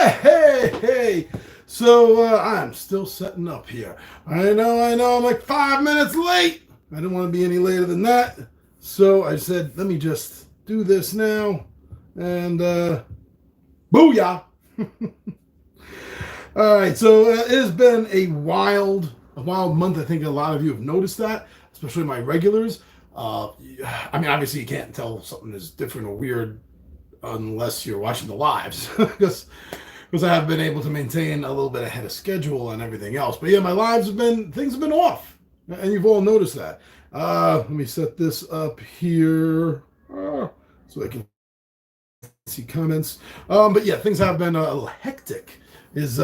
Hey. So I'm still setting up here. I know. I'm like 5 minutes late. I didn't want to be any later than that. So I said, let me just do this now. And booyah. All right. So it has been a wild month. I think a lot of you have noticed that, especially my regulars. Obviously you can't tell something is different or weird unless you're watching the lives, because I have been able to maintain a little bit ahead of schedule and everything else. But yeah, my lives things have been off, and you've all noticed that. Let me set this up here so I can see comments. But yeah, things have been a little hectic. Is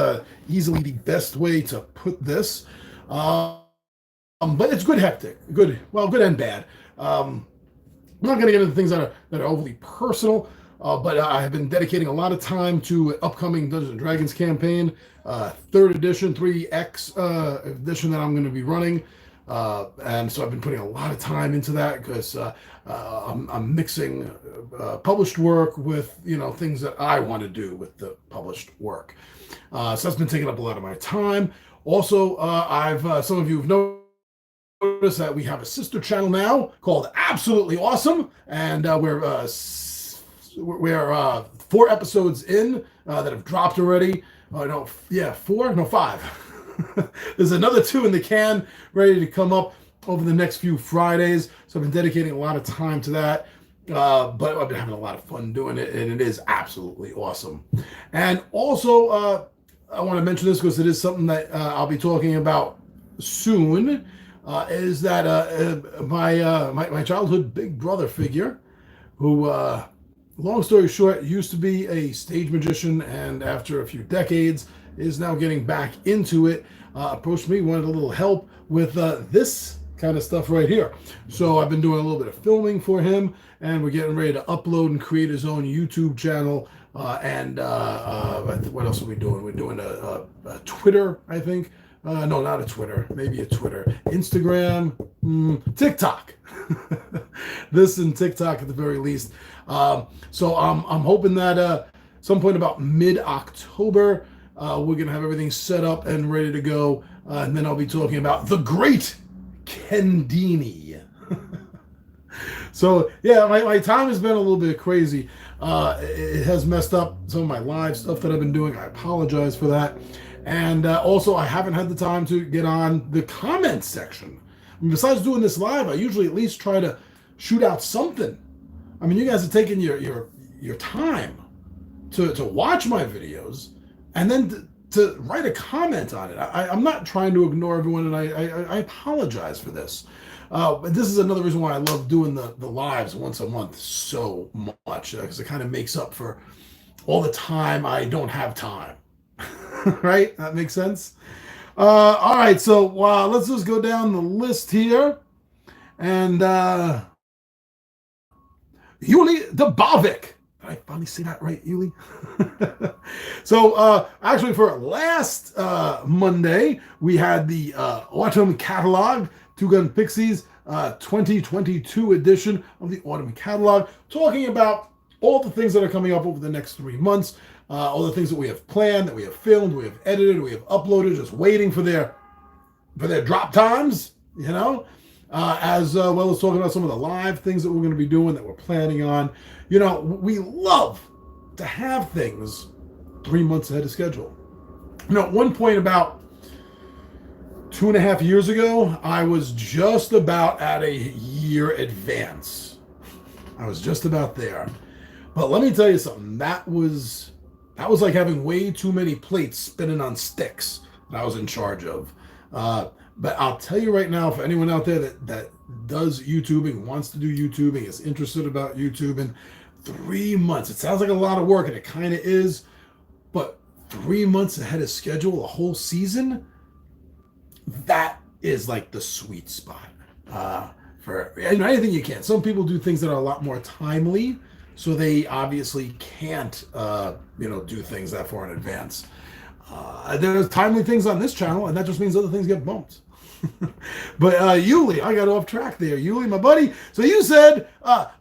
easily the best way to put this. But it's good hectic, good and bad. I'm not going to get into things that are overly personal. But I have been dedicating a lot of time to an upcoming Dungeons and Dragons campaign, third edition, 3X edition that I'm going to be running. And so I've been putting a lot of time into that because I'm mixing published work with, things that I want to do with the published work. So that's been taking up a lot of my time. Also, some of you have noticed that we have a sister channel now called Absolutely Awesome, and we're 4 episodes in that have dropped already. Five. There's another 2 in the can ready to come up over the next few Fridays. So I've been dedicating a lot of time to that. But I've been having a lot of fun doing it, and it is absolutely awesome. And also, I want to mention this because it is something that I'll be talking about soon. Is that my childhood big brother figure, who, long story short, used to be a stage magician, and after a few decades is now getting back into it, approached me, wanted a little help with this kind of stuff right here. So I've been doing a little bit of filming for him, and we're getting ready to upload and create his own YouTube channel. And what else are we doing? We're doing a Twitter, I think. No, not a Twitter. Maybe a Twitter. Instagram. TikTok. This and TikTok at the very least. So I'm hoping that some point about mid-October, we're going to have everything set up and ready to go. And then I'll be talking about the great Kendini. So, yeah, my time has been a little bit crazy. It has messed up some of my live stuff that I've been doing. I apologize for that. And also, I haven't had the time to get on the comments section. I mean, besides doing this live, I usually at least try to shoot out something. I mean, you guys are taking your time to watch my videos and then to write a comment on it. I'm not trying to ignore everyone, and I apologize for this. But this is another reason why I love doing the lives once a month so much, because it kind of makes up for all the time I don't have time. Right? That makes sense? All right, so let's just go down the list here. And Yuli Dabovic. Did I finally say that right, Yuli? So actually for last Monday, we had the Autumn Catalog, Two Gun Pixies 2022 edition of the Autumn Catalog, talking about all the things that are coming up over the next 3 months, all the things that we have planned, that we have filmed, we have edited, we have uploaded, just waiting for their drop times, as well as talking about some of the live things that we're going to be doing, that we're planning on. We love to have things 3 months ahead of schedule. At one point about 2.5 years ago, I was just about at a year advance. I was just about there. But let me tell you something, that was like having way too many plates spinning on sticks that I was in charge of. But I'll tell you right now, for anyone out there that does YouTubing, wants to do YouTubing, is interested about YouTubing, 3 months. It sounds like a lot of work, and it kind of is, but 3 months ahead of schedule, a whole season, that is like the sweet spot for anything you can. Some people do things that are a lot more timely, so they obviously can't, do things that far in advance. There's timely things on this channel, and that just means other things get bumped. But Yuli, I got off track there. Yuli, my buddy. So you said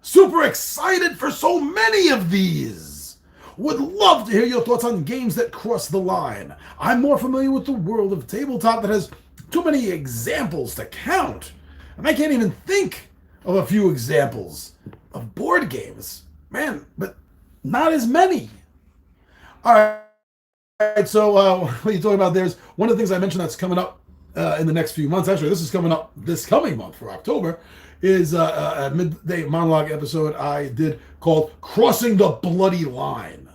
super excited for so many of these. Would love to hear your thoughts on games that cross the line. I'm more familiar with the world of tabletop that has too many examples to count. And I can't even think of a few examples of board games. Man, but not as many. All right, so what are you talking about? There's one of the things I mentioned that's coming up in the next few months. Actually, this is coming up this coming month for October. Is a Midday Monologue episode I did called Crossing the Bloody Line.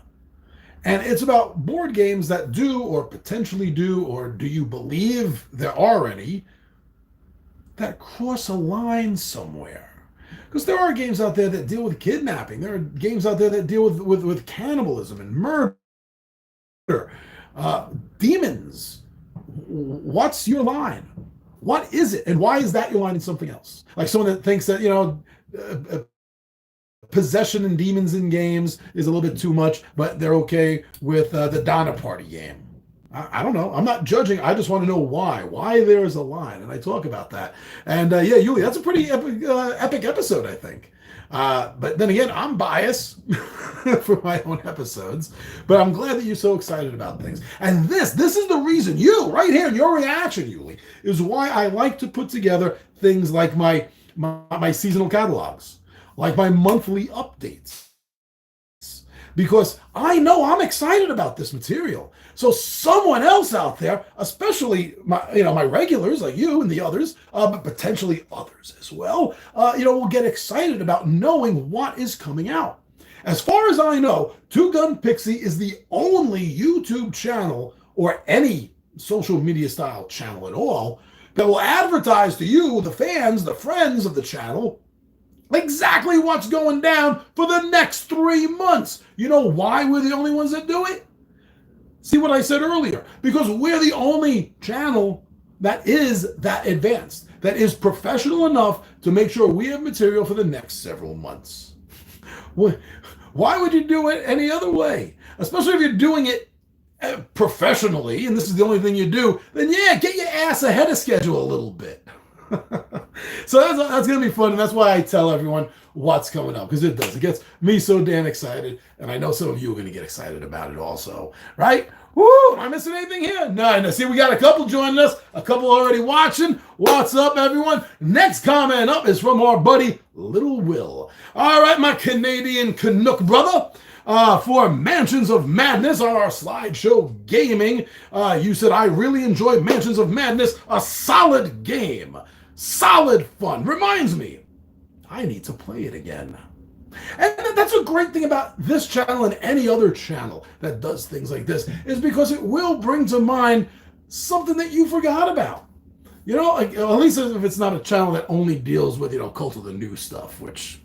And it's about board games that do or potentially do, or do you believe there are any, that cross a line somewhere. Because there are games out there that deal with kidnapping. There are games out there that deal with cannibalism and murder. Demons. What's your line? What is it? And why is that your line and something else? Like someone that thinks that, possession and demons in games is a little bit too much, but they're okay with the Donner Party game. I don't know. I'm not judging. I just want to know why there's a line. And I talk about that. And yeah, Yuli, that's a pretty epic episode, I think. But then again, I'm biased for my own episodes, but I'm glad that you're so excited about things. And this is the reason, you right here in your reaction, Yuli, is why I like to put together things like my seasonal catalogs, like my monthly updates, because I know I'm excited about this material. So someone else out there, especially my regulars like you and the others, but potentially others as well, will get excited about knowing what is coming out. As far as I know, Two Gun Pixie is the only YouTube channel or any social media style channel at all that will advertise to you, the fans, the friends of the channel, exactly what's going down for the next 3 months. You know why we're the only ones that do it? See what I said earlier? Because we're the only channel that is that advanced, that is professional enough to make sure we have material for the next several months. Why would you do it any other way? Especially if you're doing it professionally, and this is the only thing you do, then yeah, get your ass ahead of schedule a little bit. So that's going to be fun, and that's why I tell everyone what's coming up, because it does. It gets me so damn excited, and I know some of you are going to get excited about it also, right? Woo! Am I missing anything here? No. See, we got a couple joining us, a couple already watching. What's up, everyone? Next comment up is from our buddy, Little Will. All right, my Canadian Canuck brother. For Mansions of Madness on our slideshow gaming, you said, I really enjoyed Mansions of Madness, a solid game, solid fun. Reminds me, I need to play it again. And that's a great thing about this channel and any other channel that does things like this, is because it will bring to mind something that you forgot about. Like, at least if it's not a channel that only deals with, Cult of the New stuff, which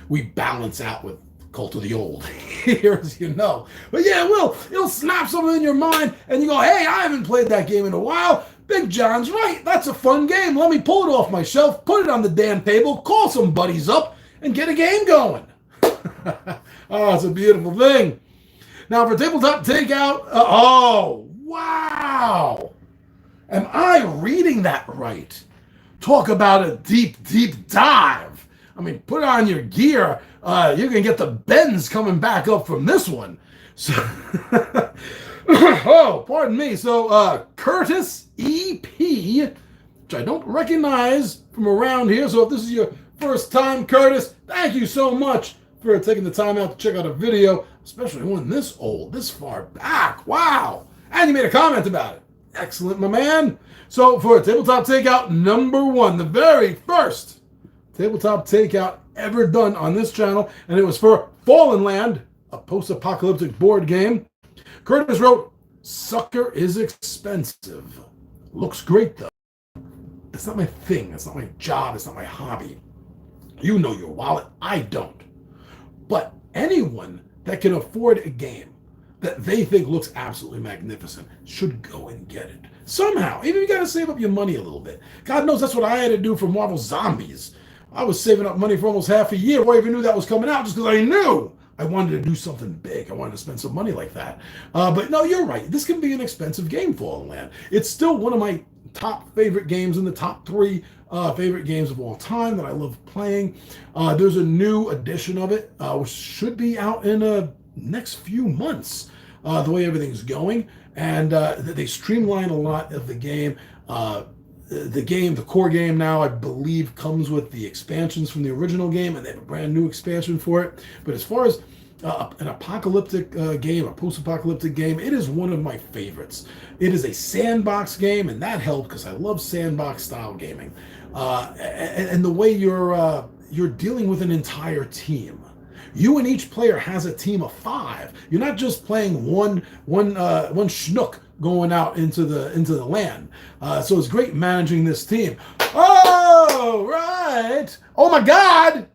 we balance out with Cult of the Old here, as you know. But yeah, it'll snap something in your mind, and you go, hey, I haven't played that game in a while. Big John's right. That's a fun game. Let me pull it off my shelf, put it on the damn table, call some buddies up, and get a game going. Oh, it's a beautiful thing. Now for Tabletop Takeout, oh, wow. Am I reading that right? Talk about a deep, deep dive. I mean, put on your gear. You're going to get the bends coming back up from this one. So, oh, pardon me. So, Curtis EP, which I don't recognize from around here. So if this is your first time, Curtis, thank you so much for taking the time out to check out a video, especially one this old, this far back. Wow. And you made a comment about it. Excellent, my man. So for Tabletop Takeout #1, the very first Tabletop Takeout ever done on this channel, and it was for Fallen Land, a post-apocalyptic board game. Curtis wrote, Sucker is expensive. Looks great, though. It's not my thing. It's not my job. It's not my hobby. You know your wallet. I don't. But anyone that can afford a game that they think looks absolutely magnificent should go and get it. Somehow. Even if you got to save up your money a little bit. God knows that's what I had to do for Marvel Zombies. I was saving up money for almost half a year before I even knew that was coming out, just because I knew I wanted to do something big. I wanted to spend some money like that. But no, you're right. This can be an expensive game, Fallen Land. It's still one of my top favorite games, in the top 3 favorite games of all time that I love playing. There's a new edition of it, which should be out in next few months, the way everything's going. And they streamline a lot of the game. The core game now, I believe, comes with the expansions from the original game, and they have a brand new expansion for it. But as far as an apocalyptic game, a post-apocalyptic game, it is one of my favorites. It is a sandbox game, and that helped because I love sandbox style gaming. And the way you're dealing with an entire team. You and each player has a team of 5. You're not just playing one schnook going out into the land. So it's great managing this team. Oh, right. Oh my God.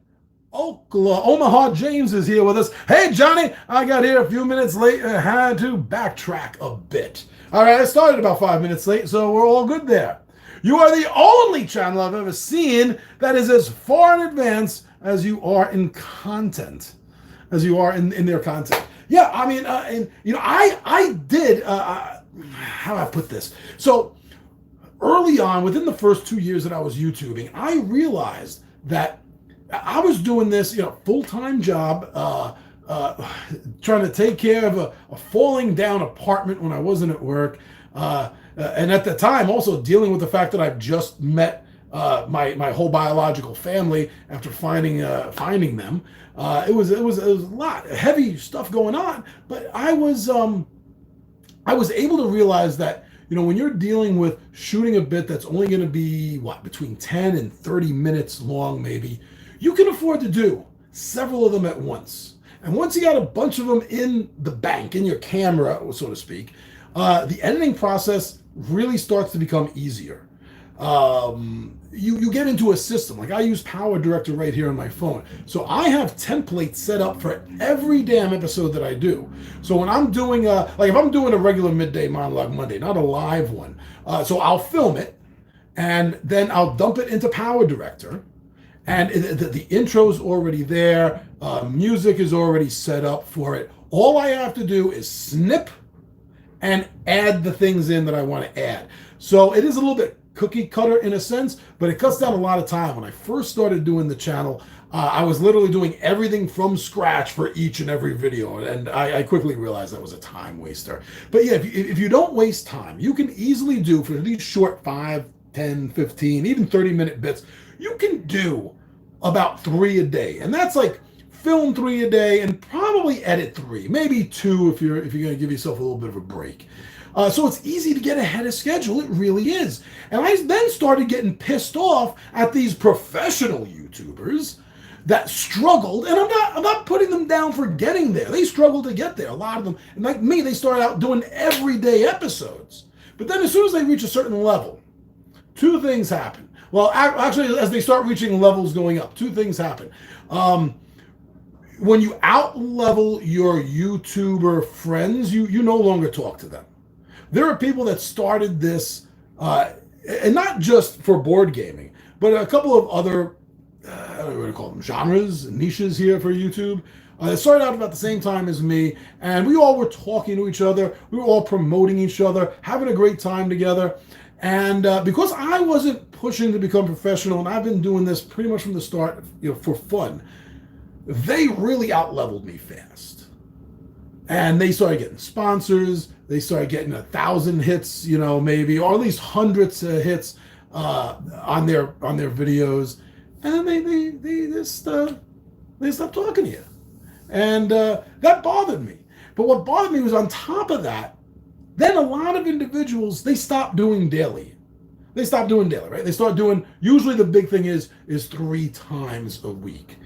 Omaha James is here with us. Hey, Johnny, I got here a few minutes late and had to backtrack a bit. All right, I started about 5 minutes late, so we're all good there. You are the only channel I've ever seen that is as far in advance as you are in content, as you are in their content. Yeah, I mean, and you know, I did. How do I put this? So early on, within the first 2 years that I was YouTubing, I realized that I was doing this, full-time job, trying to take care of a falling down apartment when I wasn't at work. And at the time, also dealing with the fact that I've just met my whole biological family after finding them. It was a lot of heavy stuff going on, but I was able to realize that when you're dealing with shooting a bit that's only going to be between 10 and 30 minutes long, maybe you can afford to do several of them at once. And once you got a bunch of them in the bank, in your camera, so to speak, the editing process really starts to become easier. You get into a system. Like I use Power Director right here on my phone. So I have templates set up for every damn episode that I do. So when I'm doing if I'm doing a regular Midday Monologue Monday, not a live one, so I'll film it and then I'll dump it into Power Director. And the intro's already there. Music is already set up for it. All I have to do is snip and add the things in that I want to add. So it is a little bit cookie cutter in a sense, but it cuts down a lot of time. When I first started doing the channel, I was literally doing everything from scratch for each and every video. And I quickly realized that was a time waster. But yeah, if you don't waste time, you can easily do for these short 5, 10, 15, even 30-minute bits, you can do about 3 a day. And that's like film 3 a day and probably edit 3, maybe 2 if you're going to give yourself a little bit of a break. So it's easy to get ahead of schedule. It really is. And I then started getting pissed off at these professional YouTubers that struggled, and I'm not putting them down for getting there. They struggled to get there, a lot of them. And like me, they started out doing everyday episodes. But then as soon as they reach a certain level, 2 things happen. Well, actually, as they start reaching levels going up, 2 things happen. When you out-level your YouTuber friends, you no longer talk to them. There are people that started this, and not just for board gaming, but a couple of other, I don't know what to call them, genres, niches here for YouTube. They started out about the same time as me, and we all were talking to each other. We were all promoting each other, having a great time together. And because I wasn't pushing to become professional, and I've been doing this pretty much from the start, for fun, they really out-leveled me fast. And they started getting sponsors. They started getting 1,000 hits, maybe, or at least hundreds of hits on their videos. And then they stopped talking to you. And that bothered me. But what bothered me was on top of that, then a lot of individuals, they stopped doing daily. They stopped doing daily, right? They start doing, usually the big thing is 3 times a week.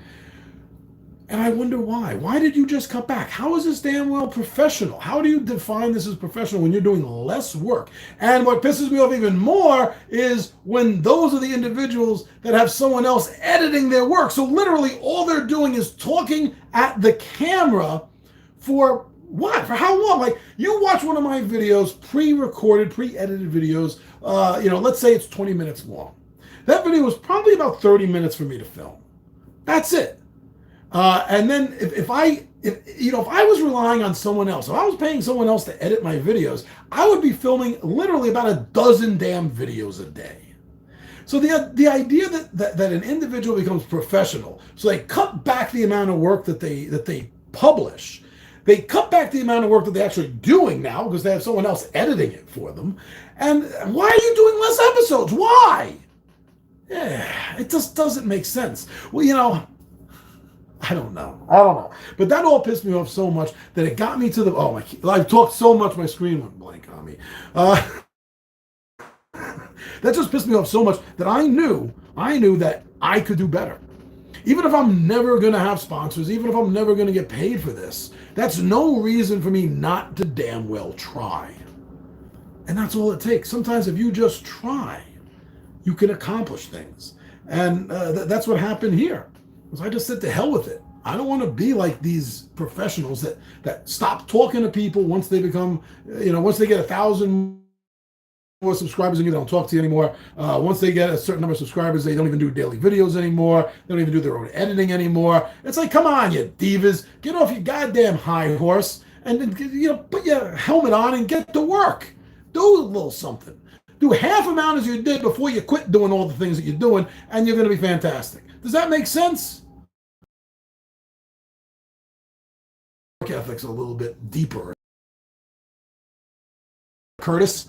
And I wonder why. Why did you just cut back? How is this damn well professional? How do you define this as professional when you're doing less work? And what pisses me off even more is when those are the individuals that have someone else editing their work. So literally all they're doing is talking at the camera for what? For how long? Like, you watch one of my videos, pre-recorded, pre-edited videos, let's say it's 20 minutes long. That video was probably about 30 minutes for me to film. That's it. And then if I was relying on someone else, if I was paying someone else to edit my videos, I would be filming literally about a dozen damn videos a day. So the idea that an individual becomes professional, so they cut back the amount of work that they publish, They cut back the amount of work that they're actually doing now because they have someone else editing it for them. And why are you doing less episodes? Why? Yeah, it just doesn't make sense. Well, I don't know. But that all pissed me off so much that it got me to I've talked so much, my screen went blank on me. That just pissed me off so much that I knew that I could do better. Even if I'm never going to have sponsors, even if I'm never going to get paid for this, that's no reason for me not to damn well try. And that's all it takes. Sometimes if you just try, you can accomplish things. And that's what happened here. Was I just said to hell with it. I don't want to be like these professionals that stop talking to people once they become, once they get 1,000 more subscribers and you don't talk to you anymore. Once they get a certain number of subscribers, they don't even do daily videos anymore. They don't even do their own editing anymore. It's like, come on, you divas, get off your goddamn high horse and put your helmet on and get to work. Do a little something. Do half amount as you did before you quit doing all the things that you're doing, and you're going to be fantastic. Does that make sense? Work ethic's a little bit deeper. Curtis?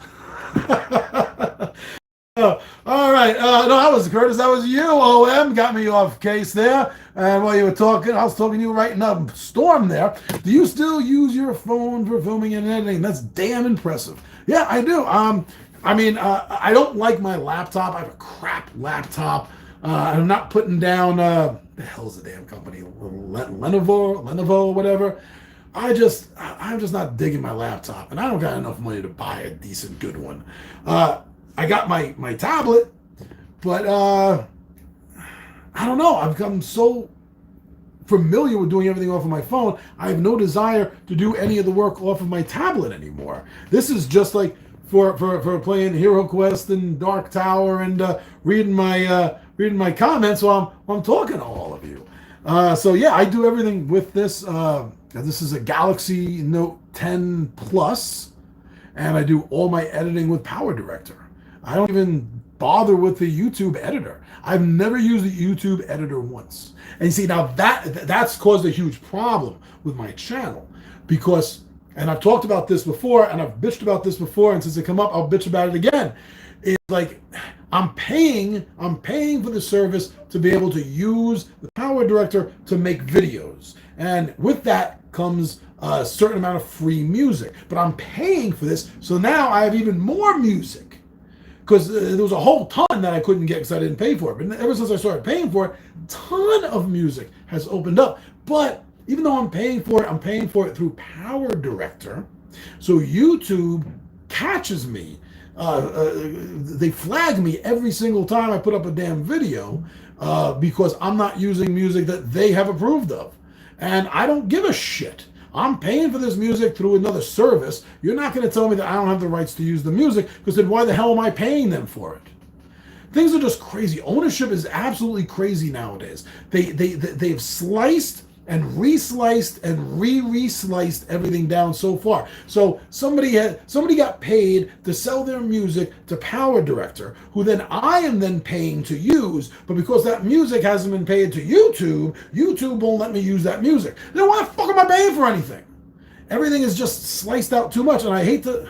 All right. No, that was Curtis. That was you, OM. Got me off case there. And while you were talking, I was talking to you right now. Storm there. Do you still use your phone for filming and editing? That's damn impressive. Yeah, I do. I don't like my laptop. I have a crap laptop. I'm not putting down, the hell's the damn company? Lenovo, whatever. I'm just not digging my laptop, and I don't got enough money to buy a decent good one. I got my tablet, but I don't know. I've become so familiar with doing everything off of my phone. I have no desire to do any of the work off of my tablet anymore. This is just like for playing Hero Quest and Dark Tower and reading my comments while I'm talking to all of you. So yeah, I do everything with this. This is a Galaxy Note 10 Plus, and I do all my editing with Power Director. I don't even bother with the YouTube editor. I've never used the YouTube editor once. And you see, now that's caused a huge problem with my channel because, and I've talked about this before, and I've bitched about this before, and since it come up, I'll bitch about it again. It's like I'm paying for the service to be able to use the Power Director to make videos. And with that comes a certain amount of free music. But I'm paying for this, so now I have even more music. Because there was a whole ton that I couldn't get because I didn't pay for it. But ever since I started paying for it, a ton of music has opened up. But even though I'm paying for it through Power Director. So YouTube catches me. They flag me every single time I put up a damn video because I'm not using music that they have approved of. And I don't give a shit. I'm paying for this music through another service. You're not going to tell me that I don't have the rights to use the music, because then why the hell am I paying them for it? Things are just crazy. Ownership is absolutely crazy nowadays. They've sliced and resliced and re-resliced everything down so far. So somebody got paid to sell their music to Power Director, who then I am then paying to use, but because that music hasn't been paid to YouTube, YouTube won't let me use that music. Then why the fuck am I paying for anything? Everything is just sliced out too much, and I hate to...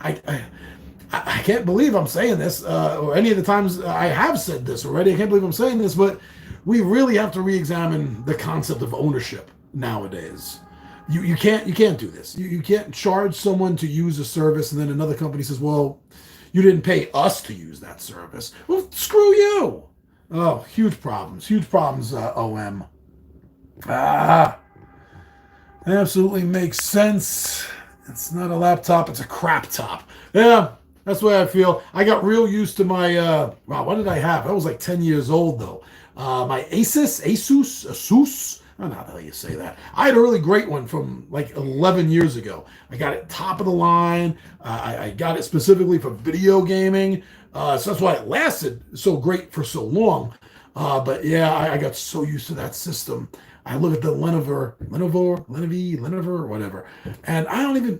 I can't believe I'm saying this, or any of the times I have said this already. I can't believe I'm saying this, but we really have to re-examine the concept of ownership nowadays. You can't do this. You can't charge someone to use a service and then another company says, well, you didn't pay us to use that service. Well, screw you. Oh, huge problems, OM. Absolutely makes sense. It's not a laptop, it's a crap top. Yeah, that's the way I feel. I got real used to my, wow, what did I have? I was like 10 years old though. My Asus, I don't know how the hell you say that. I had a really great one from like 11 years ago. I got it top of the line. I got it specifically for video gaming. So that's why it lasted so great for so long. But yeah, I got so used to that system. I look at the Lenovo, whatever, and I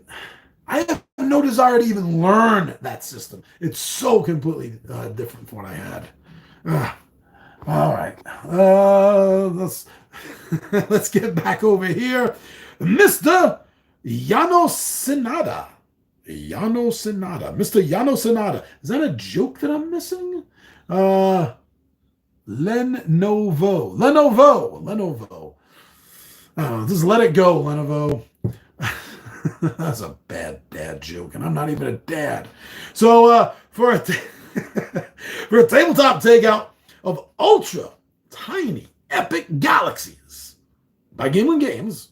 have no desire to even learn that system. It's so completely different from what I had. All right, let's let's get back over here. Mr. Yano Sanada. Yano Sanada. Mr. Yano Sanada. Is that a joke that I'm missing? Lenovo. Lenovo. Oh, just let it go, Lenovo. That's a bad dad joke, and I'm not even a dad. So for a for a tabletop takeout of ultra tiny epic galaxies by Gameland Games,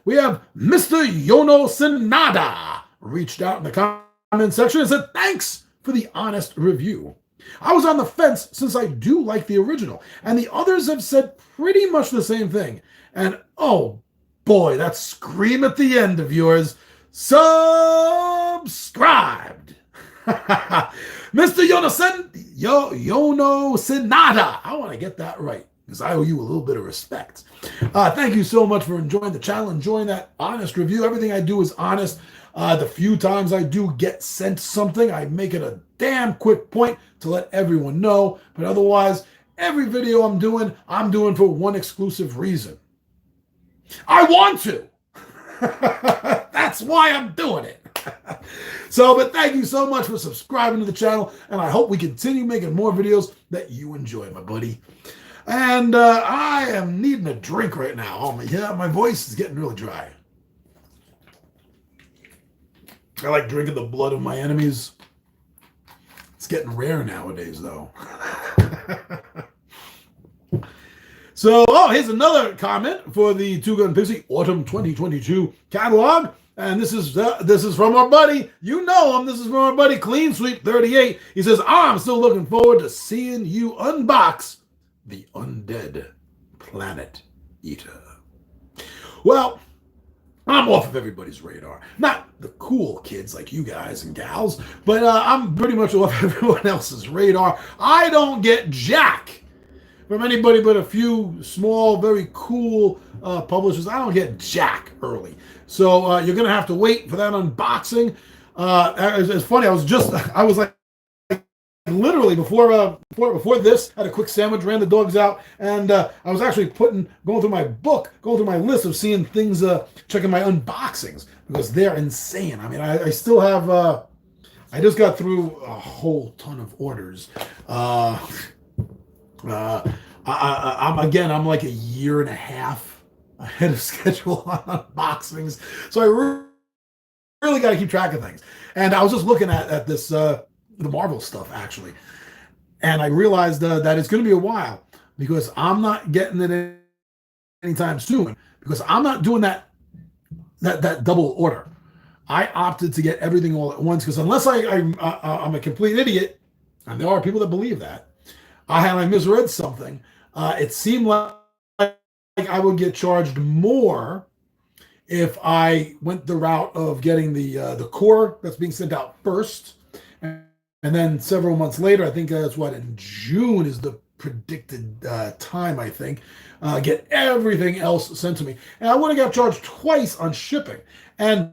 we have Mr. Yono Sanada reached out in the comment section and said, thanks for the honest review. I was on the fence since I do like the original, and the others have said pretty much the same thing. And oh boy, that scream at the end of yours, subscribed. Mr. Yono Sanada. I want to get that right because I owe you a little bit of respect. Thank you so much for enjoying the channel, enjoying that honest review. Everything I do is honest. The few times I do get sent something, I make it a damn quick point to let everyone know. But otherwise, every video I'm doing for one exclusive reason. I want to. That's why I'm doing it. But thank you so much for subscribing to the channel, and I hope we continue making more videos that you enjoy, my buddy. And I am needing a drink right now. Oh, my voice is getting really dry. I like drinking the blood of my enemies. It's getting rare nowadays, though. So, here's another comment for the Two Gun Pixie Autumn 2022 catalog. And this is from our buddy. You know him. This is from our buddy Clean Sweep 38. He says, I'm still looking forward to seeing you unbox the Undead Planet Eater. Well, I'm off of everybody's radar. Not the cool kids like you guys and gals, but I'm pretty much off everyone else's radar. I don't get jack from anybody but a few small, very cool publishers. I don't get jack early. So you're going to have to wait for that unboxing. It's funny. I was like, literally before this, had a quick sandwich, ran the dogs out, and I was actually going through my list of seeing things, checking my unboxings, because they're insane. I mean, I still have, I just got through a whole ton of orders. I'm like a year and a half ahead of schedule on unboxings, so I really got to keep track of things. And I was just looking at this, the Marvel stuff actually, and I realized that it's going to be a while because I'm not getting it anytime soon because I'm not doing that double order. I opted to get everything all at once because unless I'm a complete idiot, and there are people that believe that, I misread something. It seemed like I would get charged more if I went the route of getting the core that's being sent out first, and then several months later, I think that's what, in June is the predicted time, I think, get everything else sent to me. And I would have got charged twice on shipping. And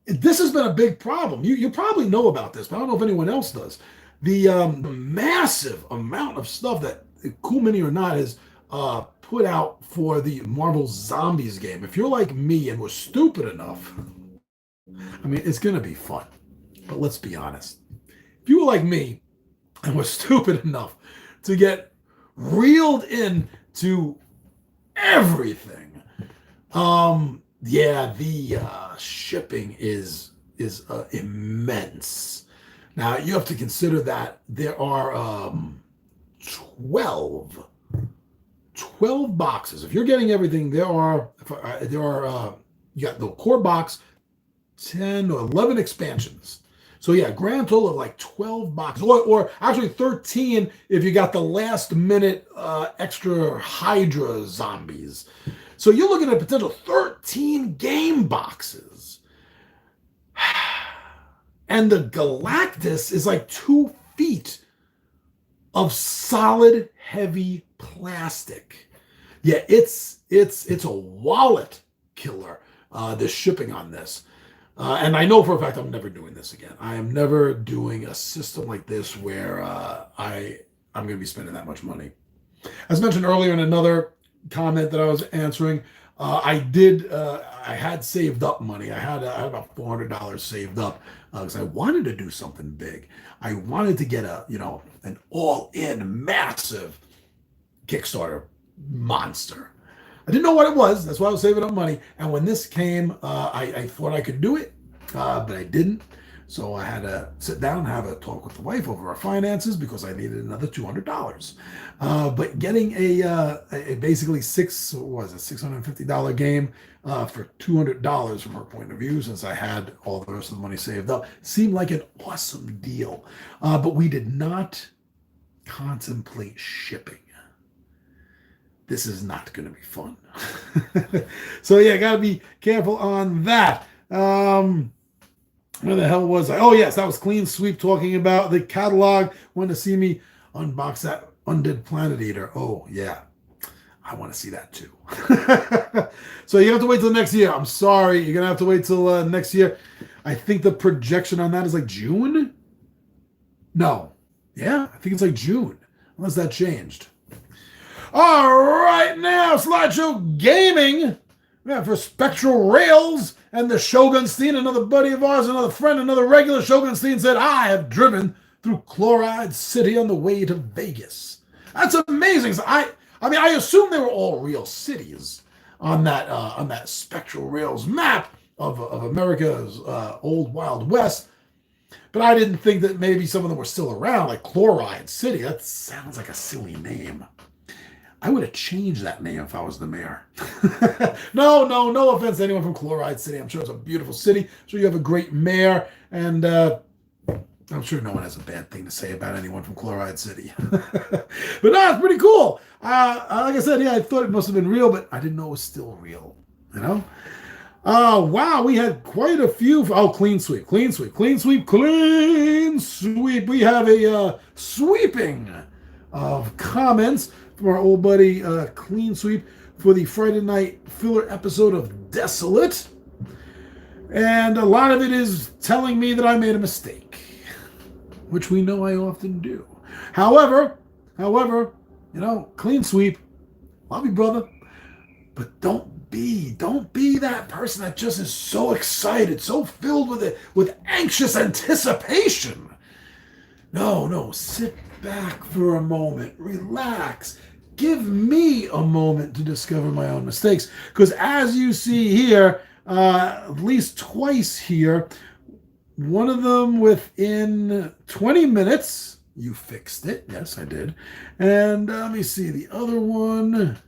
this has been a big problem. You probably know about this, but I don't know if anyone else does. The massive amount of stuff that Cool Mini or Not has put out for the Marvel Zombies game. If you're like me and were stupid enough, I mean, it's going to be fun. But let's be honest. If you were like me and were stupid enough to get reeled into everything, yeah, the shipping is immense. Now, you have to consider that there are 12 boxes. If you're getting everything, you got the core box, 10 or 11 expansions. So yeah, grand total of like 12 boxes, or actually 13 if you got the last minute extra Hydra zombies. So you're looking at a potential 13 game boxes. And the Galactus is like 2 feet of solid, heavy plastic. Yeah, it's a wallet killer, the shipping on this. And I know for a fact I'm never doing this again. I am never doing a system like this where I'm going to be spending that much money. As mentioned earlier in another comment that I was answering, I had saved up money. I had about $400 saved up because I wanted to do something big. I wanted to get an all-in massive Kickstarter monster. I didn't know what it was. That's why I was saving up money. And when this came, I thought I could do it, but I didn't. So I had to sit down and have a talk with the wife over our finances because I needed another $200. But getting a basically $650 game for $200 from her point of view, since I had all the rest of the money saved up, seemed like an awesome deal. But we did not contemplate shipping. This is not going to be fun. So yeah, got to be careful on that. Where the hell was I? Oh yes, that was Clean Sweep talking about the catalog. Want to see me unbox that Undead Planet Eater? Oh yeah, I want to see that too. So you have to wait till next year. I'm sorry, you're gonna have to wait till next year. I think the projection on that is like June. No, yeah, I think it's like June, unless that changed. All right, now Slideshow Gaming. Yeah, for Spectral Rails and the Shogunstein, another buddy of ours, another friend, another regular Shogunstein said, I have driven through Chloride City on the way to Vegas. That's amazing. So I assume they were all real cities on that Spectral Rails map of America's old Wild West. But I didn't think that maybe some of them were still around, like Chloride City. That sounds like a silly name. I would have changed that name if I was the mayor. No offense to anyone from Chloride City. I'm sure it's a beautiful city. I'm sure you have a great mayor, and I'm sure no one has a bad thing to say about anyone from Chloride City. But no, it's pretty cool. Like I said, yeah, I thought it must have been real, but I didn't know it was still real. You know? Wow, we had quite a few. Clean sweep. We have a sweeping of comments from our old buddy Clean Sweep for the Friday night filler episode of Desolate. And a lot of it is telling me that I made a mistake, which we know I often do. However, Clean Sweep, love you, brother, but don't be that person that just is so excited, so filled with anxious anticipation. No, sit back for a moment, relax, give me a moment to discover my own mistakes. Because as you see here, at least twice here, one of them within 20 minutes, you fixed it. Yes, I did. And let me see, the other one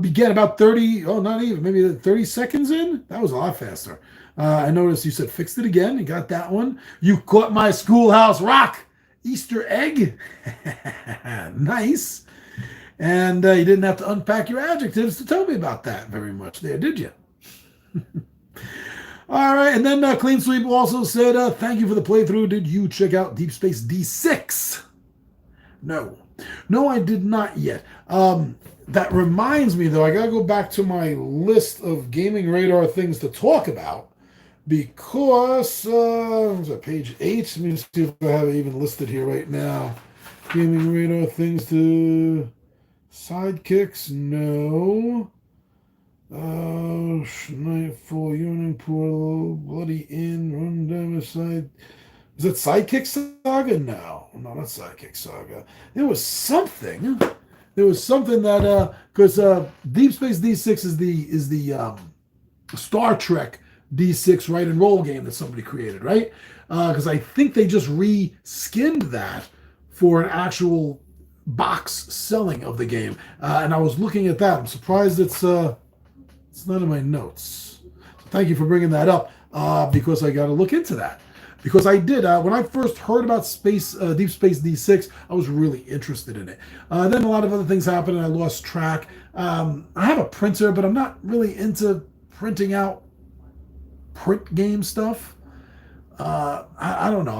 began about 30, not even, maybe 30 seconds in. That was a lot faster. I noticed you said fixed it again. You got that one. You caught my Schoolhouse Rock Easter egg. Nice. And you didn't have to unpack your adjectives to tell me about that very much there, did you? All right. And then Clean Sweep also said, thank you for the playthrough. Did you check out Deep Space D6? No, I did not yet. That reminds me, though, I got to go back to my list of Gaming Radar things to talk about. Because, was that page 8? Let me see if I have it even listed here right now. Gaming Radar things to... Sidekicks? No. Nightfall, Yearning Portal, Bloody Inn, Run Damage Side... Is it Sidekick Saga? No, not Sidekick Saga. There was something that... Because Deep Space D6 is the Star Trek D6 write and roll game that somebody created, right? Because I think they just re-skinned that for an actual box selling of the game. And I was looking at that. I'm surprised it's not in my notes. So thank you for bringing that up because I got to look into that. Because I did. When I first heard about Deep Space D6, I was really interested in it. Then a lot of other things happened and I lost track. I have a printer, but I'm not really into printing out print game stuff. I don't know.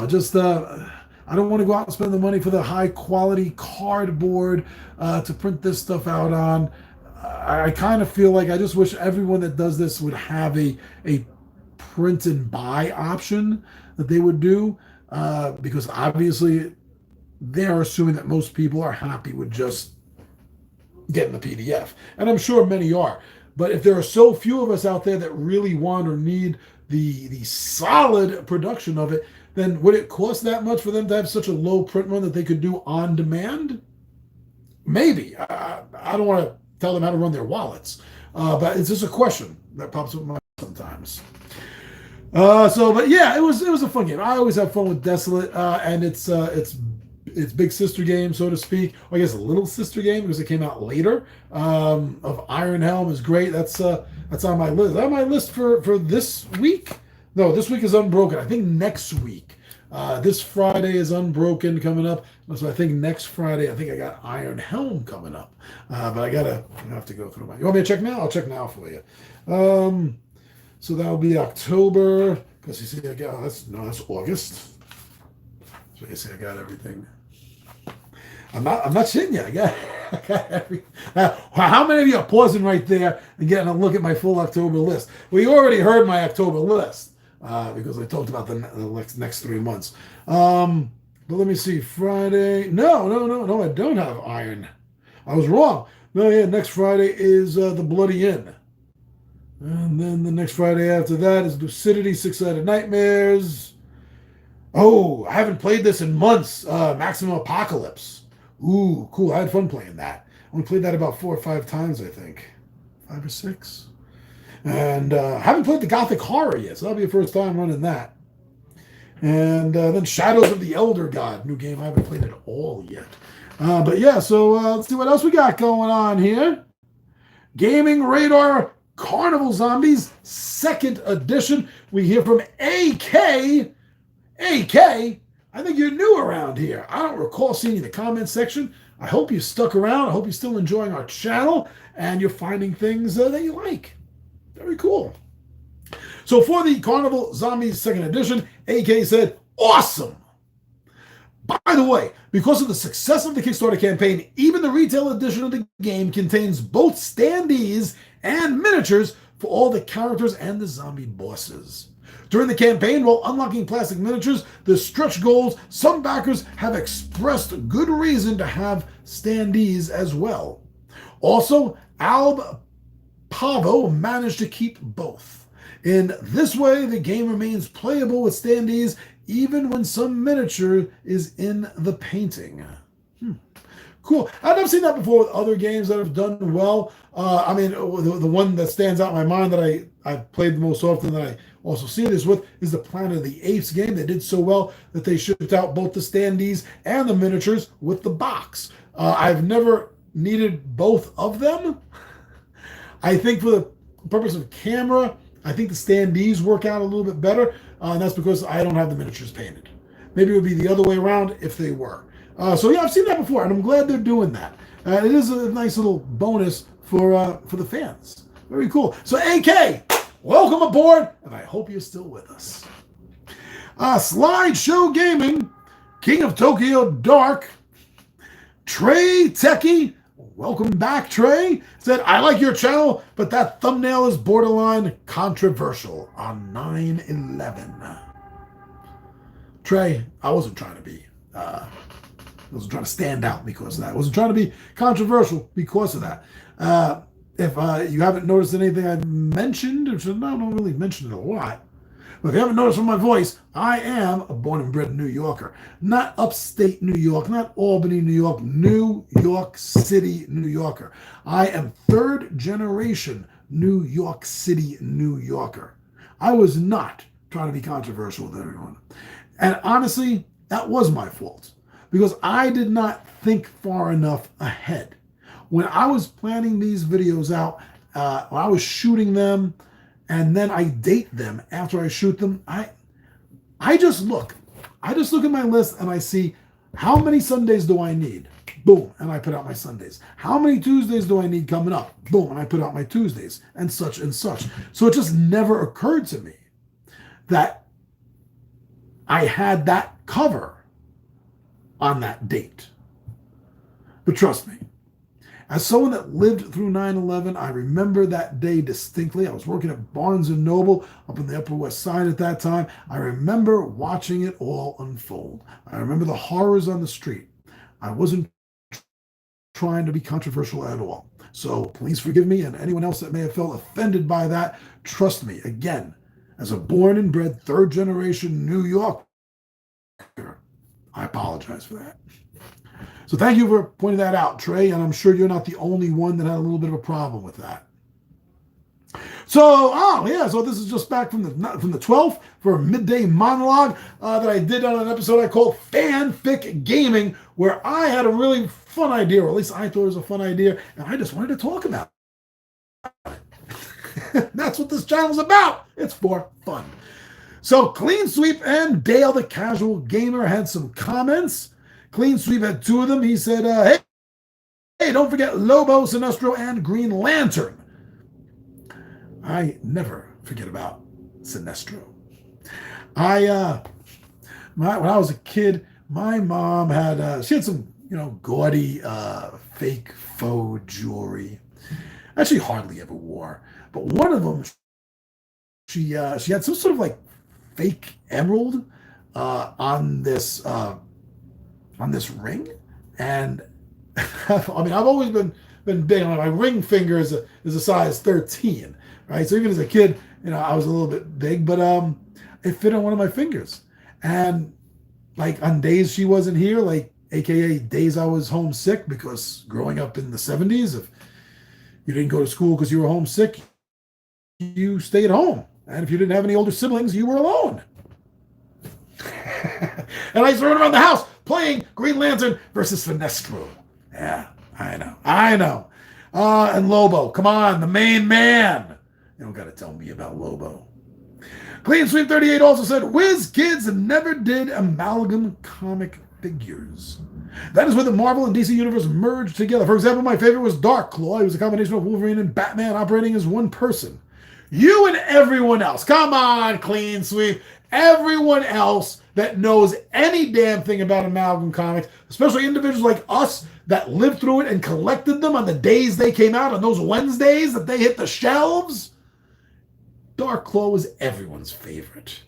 I don't want to go out and spend the money for the high quality cardboard to print this stuff out on. I kind of feel like I just wish everyone that does this would have a print and buy option that they would do, because obviously they're assuming that most people are happy with just getting the PDF. And I'm sure many are. But if there are so few of us out there that really want or need the solid production of it, then would it cost that much for them to have such a low print run that they could do on demand? Maybe. I don't want to tell them how to run their wallets, but it's just a question that pops up in my mind sometimes. But yeah, it was a fun game. I always have fun with Desolate, and it's big sister game, so to speak, or I guess a little sister game because it came out later. Of Iron Helm is great. That's on my list. Is that on my list for this week? No, this week is Unbroken. I think next week. This Friday is Unbroken coming up. So I think next Friday, I think I got Iron Helm coming up. But I have to go through my. You want me to check now? I'll check now for you. So that'll be October. Because you see, that's August. So you see, I got everything. I'm not shitting you. I got everything. How many of you are pausing right there and getting a look at my full October list? Well, you already heard my October list. Because I talked about the next 3 months. But let me see. Friday. No, I don't have Iron. I was wrong. No, yeah, next Friday is The Bloody Inn. And then the next Friday after that is Lucidity, Six-Sided Nightmares. Oh, I haven't played this in months. Maximum Apocalypse. Ooh, cool. I had fun playing that. I only played that about 4 or 5 times, I think. 5 or 6. And I haven't played the Gothic Horror yet, so that'll be the first time running that. And then Shadows of the Elder God, new game. I haven't played it all yet. But yeah, so let's see what else we got going on here. Gaming Radar Carnival Zombies, 2nd edition. We hear from AK. AK, I think you're new around here. I don't recall seeing you in the comment section. I hope you stuck around. I hope you're still enjoying our channel and you're finding things that you like. Very cool. So for the Carnival Zombies 2nd edition, AK said, awesome. By the way, because of the success of the Kickstarter campaign, even the retail edition of the game contains both standees and miniatures for all the characters and the zombie bosses. During the campaign, while unlocking plastic miniatures, the stretch goals, some backers have expressed good reason to have standees as well. Also, Alb Pavo managed to keep both. In this way, the game remains playable with standees even when some miniature is in the painting. Cool. I've never seen that before with other games that have done well. I mean, the one that stands out in my mind that I've played the most often that I also see this with is the Planet of the Apes game. They did so well that they shipped out both the standees and the miniatures with the box. I've never needed both of them. I think for the purpose of camera, I think the standees work out a little bit better, and that's because I don't have the miniatures painted. Maybe it would be the other way around if they were. So yeah, I've seen that before, and I'm glad they're doing that. It is a nice little bonus for the fans. Very cool. So AK, welcome aboard, and I hope you're still with us. Slideshow Gaming, King of Tokyo Dark, Trey Techie, welcome back, Trey. Said, I like your channel, but that thumbnail is borderline controversial on 9/11. Trey, I wasn't trying to be, I wasn't trying to stand out because of that. I wasn't trying to be controversial because of that. If you haven't noticed anything I've mentioned, which I don't really mention it a lot, but if you haven't noticed from my voice, I am a born and bred New Yorker. Not upstate New York, not Albany, New York, New York City, New Yorker. I am 3rd generation New York City, New Yorker. I was not trying to be controversial with everyone. And honestly, that was my fault because I did not think far enough ahead. When I was planning these videos out, when I was shooting them, and then I date them after I shoot them, I just look. I just look at my list and I see how many Sundays do I need? Boom, and I put out my Sundays. How many Tuesdays do I need coming up? Boom, and I put out my Tuesdays, and such and such. So it just never occurred to me that I had that cover on that date. But trust me, as someone that lived through 9/11, I remember that day distinctly. I was working at Barnes & Noble up in the Upper West Side at that time. I remember watching it all unfold. I remember the horrors on the street. I wasn't trying to be controversial at all. So please forgive me and anyone else that may have felt offended by that. Trust me, again, as a born and bred third generation New Yorker, I apologize for that. So thank you for pointing that out, Trey, and I'm sure you're not the only one that had a little bit of a problem with that. So this is just back from the 12th for a midday monologue that I did on an episode I called Fanfic Gaming, where I had a really fun idea, or at least I thought it was a fun idea, and I just wanted to talk about it. That's what this channel's about. It's for fun. So Clean Sweep and Dale the Casual Gamer had some comments. Clean Sweep had two of them. He said, hey, don't forget Lobo, Sinestro, and Green Lantern. I never forget about Sinestro. When I was a kid, my mom had she had some gaudy fake faux jewelry. Actually, hardly ever wore, but one of them she had some sort of like fake emerald on this ring, and I mean I've always been big. My ring finger is a size 13. Right, so even as a kid, I was a little bit big, but it fit on one of my fingers. And like on days she wasn't here, like AKA days I was homesick, because growing up in the 70s, if you didn't go to school because you were homesick, you stayed home. And if you didn't have any older siblings, you were alone. And I used to run around the house playing Green Lantern versus Sinestro. Yeah, I know. And Lobo, come on, the main man. You don't got to tell me about Lobo. Clean Sweep 38 also said, Whiz Kids never did amalgam comic figures. That is where the Marvel and DC universe merged together. For example, my favorite was Darkclaw. He was a combination of Wolverine and Batman operating as one person. You and everyone else, come on, Clean Sweep. Everyone else that knows any damn thing about amalgam comics, especially individuals like us that lived through it and collected them on the days they came out, on those Wednesdays that they hit the shelves, Darkclaw was everyone's favorite.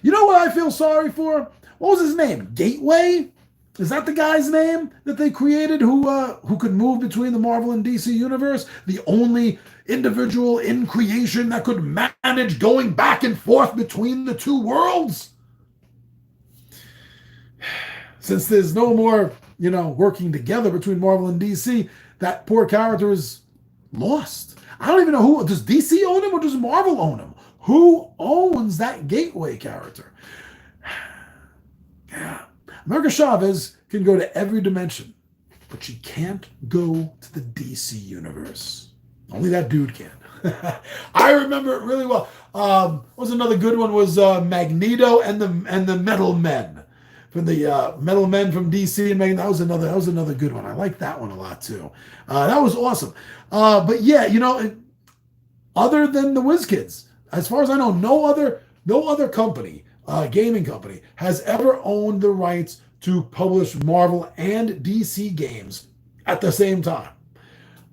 You know what I feel sorry for? What was his name? Gateway? Is that the guy's name that they created who could move between the Marvel and DC universe? The only individual in creation that could manage going back and forth between the two worlds? Since there's no more, working together between Marvel and DC, that poor character is lost. I don't even know who. Does DC own him or does Marvel own him? Who owns that Gateway character? Yeah. America Chavez can go to every dimension, but she can't go to the DC universe. Only that dude can. I remember it really well. What was another good one? Was Magneto and the Metal Men. From the Metal Men from DC, and that was another good one. I like that one a lot too. That was awesome. But yeah, other than the WizKids, as far as I know, no other company, gaming company, has ever owned the rights to publish Marvel and DC games at the same time.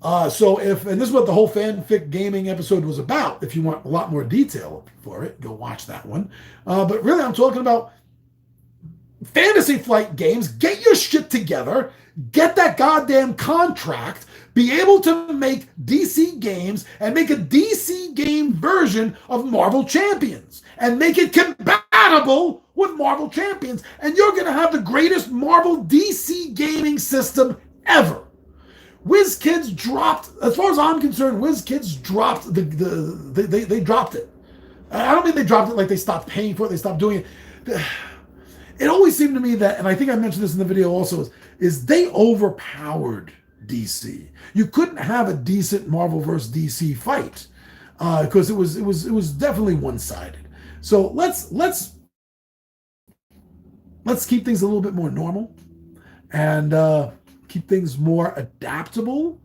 And this is what the whole fanfic gaming episode was about. If you want a lot more detail for it, go watch that one. But really, I'm talking about Fantasy Flight Games. Get your shit together, get that goddamn contract, be able to make DC games and make a DC game version of Marvel Champions and make it compatible with Marvel Champions, and you're going to have the greatest Marvel DC gaming system ever. WizKids dropped, as far as I'm concerned, WizKids dropped they dropped it. I don't mean they dropped it like they stopped paying for it, they stopped doing it. It always seemed to me that, and I think I mentioned this in the video also, is they overpowered DC. You couldn't have a decent Marvel versus DC fight because it was definitely one-sided. So let's keep things a little bit more normal and keep things more adaptable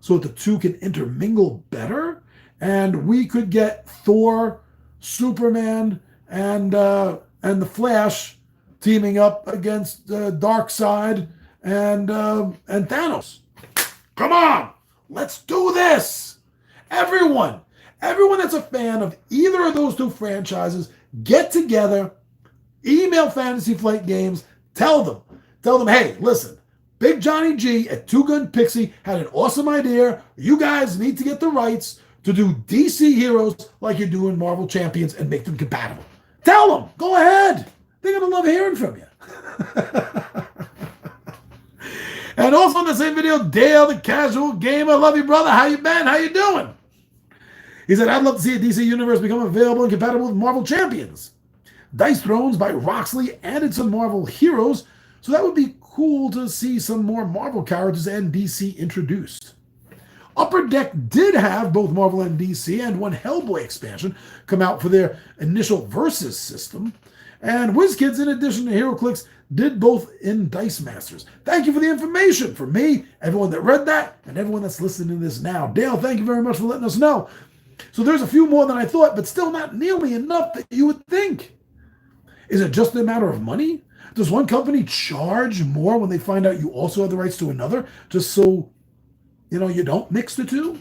so that the two can intermingle better, and we could get Thor, Superman, and the Flash teaming up against Darkseid and Thanos. Come on, let's do this. Everyone that's a fan of either of those two franchises, get together, email Fantasy Flight Games, tell them, hey, listen, Big Johnny G at Two Gun Pixie had an awesome idea. You guys need to get the rights to do DC heroes like you do in Marvel Champions and make them compatible. Tell them. Go ahead. They're going to love hearing from you. And also in the same video, Dale the Casual Gamer. Love you, brother. How you been? How you doing? He said, I'd love to see a DC universe become available and compatible with Marvel Champions. Dice Thrones by Roxley added some Marvel heroes, so that would be cool to see some more Marvel characters and DC introduced. Upper Deck did have both Marvel and DC and one Hellboy expansion come out for their initial Versus system. And WizKids, in addition to HeroClix, did both in Dice Masters. Thank you for the information. For me, everyone that read that, and everyone that's listening to this now. Dale, thank you very much for letting us know. So there's a few more than I thought, but still not nearly enough that you would think. Is it just a matter of money? Does one company charge more when they find out you also have the rights to another, just so, you don't mix the two?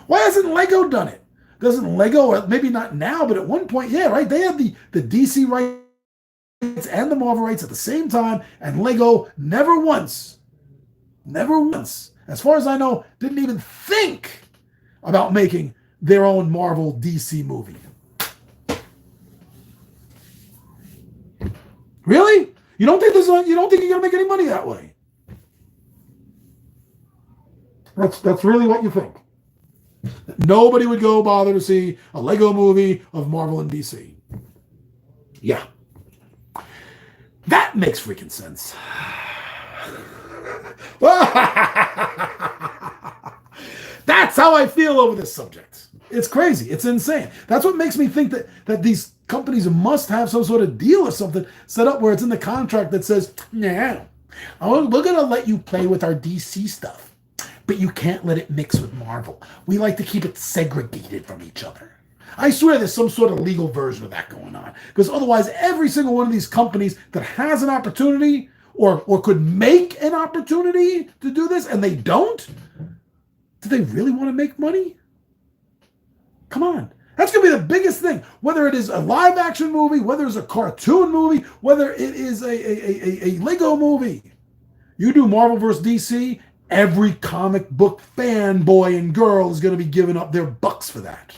Why hasn't Lego done it? Doesn't Lego, maybe not now, but at one point, yeah, right? They had the DC rights and the Marvel rights at the same time, and Lego never once, as far as I know, didn't even think about making their own Marvel DC movie. Really? You don't think you're gonna make any money that way? That's really what you think. Nobody would go bother to see a Lego movie of Marvel and DC. Yeah. That makes freaking sense. That's how I feel over this subject. It's crazy. It's insane. That's what makes me think that these companies must have some sort of deal or something set up where it's in the contract that says, we're going to let you play with our DC stuff, but you can't let it mix with Marvel. We like to keep it segregated from each other. I swear there's some sort of legal version of that going on, because otherwise every single one of these companies that has an opportunity or could make an opportunity to do this and they don't, do they really want to make money? Come on. That's going to be the biggest thing. Whether it is a live action movie, whether it's a cartoon movie, whether it is a Lego movie. You do Marvel vs. DC, every comic book fanboy and girl is going to be giving up their bucks for that.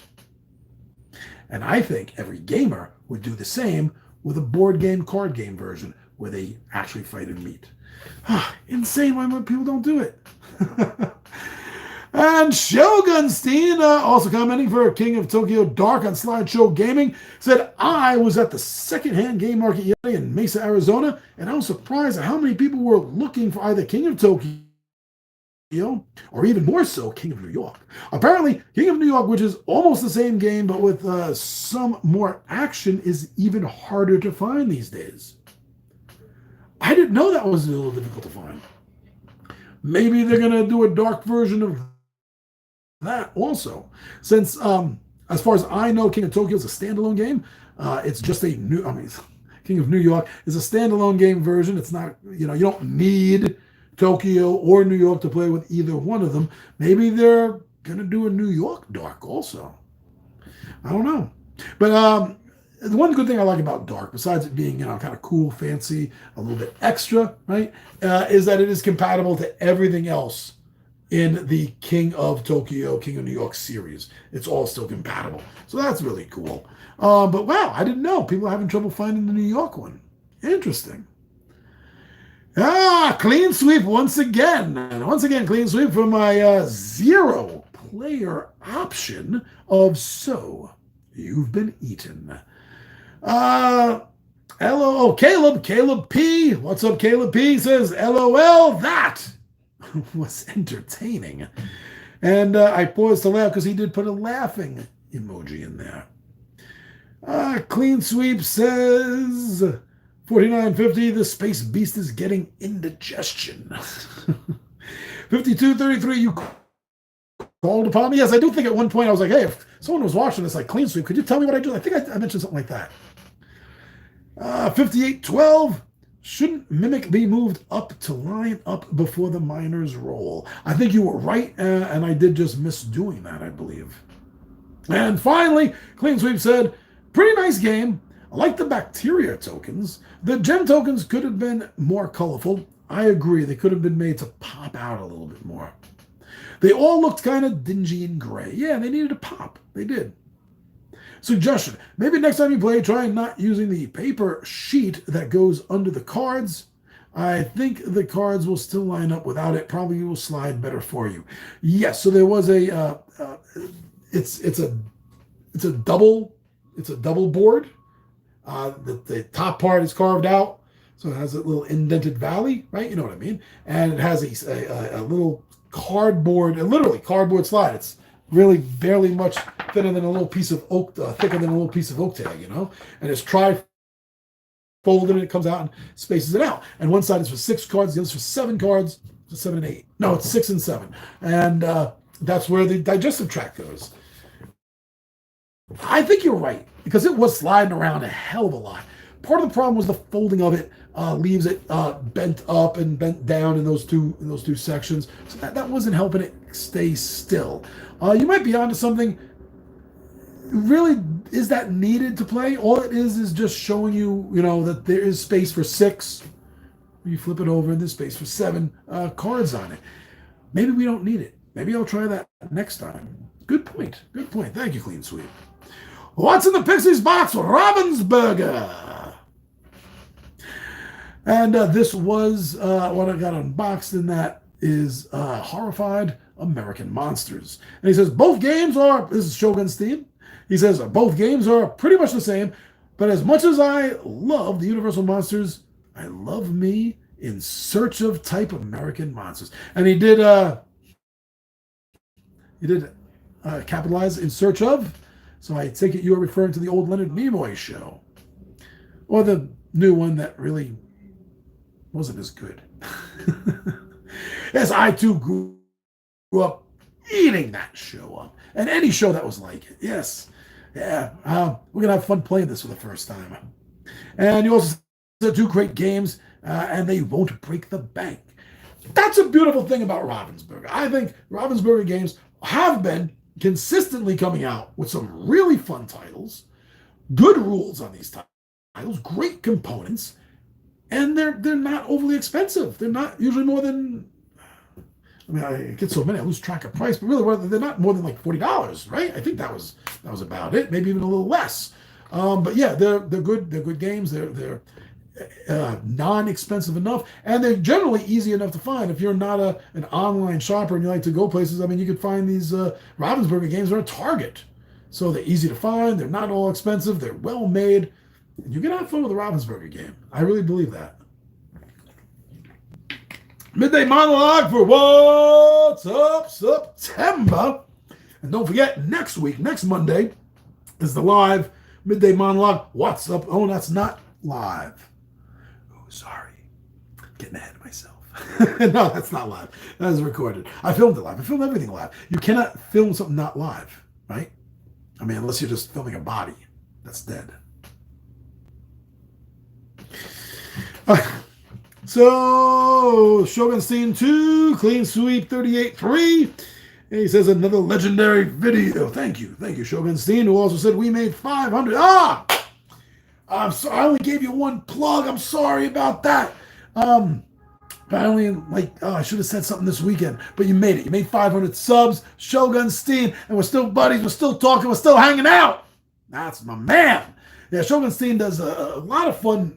And I think every gamer would do the same with a board game, card game version where they actually fight and meet. Insane why more people don't do it. And Shogunstein, also commenting for King of Tokyo Dark on Slideshow Gaming, said, I was at the secondhand game market yesterday in Mesa, Arizona, and I was surprised at how many people were looking for either King of Tokyo or even more so, King of New York. Apparently, King of New York, which is almost the same game, but with some more action, is even harder to find these days. I didn't know that was a little difficult to find. Maybe they're going to do a dark version of that also. Since, as far as I know, King of Tokyo is a standalone game. It's just King of New York is a standalone game version. It's not, you don't need Tokyo or New York to play with either one of them. Maybe they're going to do a New York Dark also. I don't know. But the one good thing I like about Dark, besides it being, kind of cool, fancy, a little bit extra, right, is that it is compatible to everything else in the King of Tokyo, King of New York series. It's all still compatible. So that's really cool. But wow, I didn't know. People are having trouble finding the New York one. Interesting. Clean sweep once again. And once again, clean sweep for my 0 player option of So You've Been Eaten. Caleb P. What's up, Caleb P? Says, LOL, that was entertaining. And I paused to laugh because he did put a laughing emoji in there. Clean Sweep says, 4950, the Space Beast is getting indigestion. 5233, you called upon me? Yes, I do think at one point I was like, hey, if someone was watching this like Clean Sweep, could you tell me what I do? I think I mentioned something like that. 5812, shouldn't Mimic be moved up to line up before the miners roll? I think you were right, and I did just miss doing that, I believe. And finally, Clean Sweep said, pretty nice game. I like the bacteria tokens. The gem tokens could have been more colorful. I agree. They could have been made to pop out a little bit more. They all looked kind of dingy and gray. Yeah, they needed to pop. They did. Suggestion: maybe next time you play, try not using the paper sheet that goes under the cards. I think the cards will still line up without it. Probably will slide better for you. Yes. So there was it's a double board. The top part is carved out, so it has a little indented valley, right? You know what I mean? And it has a little cardboard, literally cardboard slide. It's really barely much thinner than a little piece of oak, thicker than a little piece of oak tag, you know? And it's tri-folded and it comes out and spaces it out. And one side is for 6 cards, the other is for 7 cards, so 7 and 8. No, it's 6 and 7. And that's where the digestive tract goes. I think you're right, because it was sliding around a hell of a lot. Part of the problem was the folding of it leaves it bent up and bent down in those two sections. So that wasn't helping it stay still. You might be onto something. Really, is that needed to play? All it is just showing you, that there is space for 6. You flip it over and there's space for 7 cards on it. Maybe we don't need it. Maybe I'll try that next time. Good point. Good point. Thank you, Clean Sweep. What's in the Pixies box? Ravensburger. And this was what I got unboxed in that is Horrified American Monsters. And he says, both games are, this is Shogunstein. He says, both games are pretty much the same, but as much as I love the Universal Monsters, I love me In Search of type American Monsters. And he did capitalize In Search of. So I take it you are referring to the old Leonard Nimoy show. Or the new one that really wasn't as good. Yes, I too grew up eating that show up. And any show that was like it. Yes. Yeah. We're going to have fun playing this for the first time. And you also said 2 great games, and they won't break the bank. That's a beautiful thing about Ravensburger. I think Ravensburger games have been consistently coming out with some really fun titles, good rules on these titles, great components, and they're not overly expensive. They're not usually more than, I get so many I lose track of price, but really they're not more than like $40, right? I think that was about it, maybe even a little less. But yeah, they're good. They're good games. They're non-expensive enough, and they're generally easy enough to find. If you're not an online shopper and you like to go places, you could find these Ravensburger games are a Target. So they're easy to find, they're not all expensive, they're well made. You can have fun with a Ravensburger game. I really believe that. Midday Monologue for What's Up September. And don't forget, next Monday, is the live Midday Monologue. What's Up? Oh, that's not live. Sorry, getting ahead of myself. No, that's not live. That is recorded. I filmed it live. I filmed everything live. You cannot film something not live, right? Unless you're just filming a body. That's dead. So, Shogunstein 2, Clean Sweep 38-3. And he says another legendary video. Thank you, Shogunstein, who also said we made 500. I'm sorry, I only gave you one plug. I'm sorry about that. But I only I should have said something this weekend. But you made it. You made 500 subs, Shogunstein, and we're still buddies. We're still talking. We're still hanging out. That's my man. Yeah, Shogunstein does a lot of fun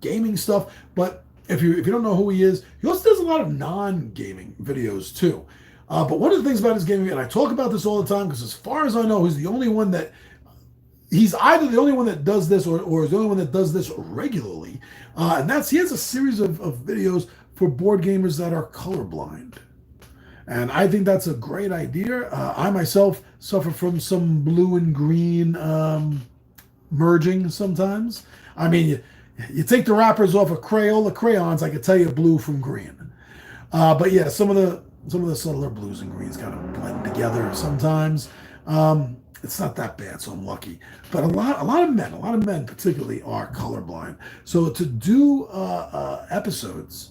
gaming stuff. But if you don't know who he is, he also does a lot of non-gaming videos too. But one of the things about his gaming, and I talk about this all the time, because as far as I know, he's the only one that. He's either the only one that does this or is the only one that does this regularly. And he has a series of videos for board gamers that are colorblind. And I think that's a great idea. I myself suffer from some blue and green merging sometimes. You take the wrappers off of Crayola crayons, I could tell you blue from green. But yeah, some of the subtler blues and greens kind of blend together sometimes. It's not that bad, so I'm lucky. But a lot of men particularly are colorblind. So to do episodes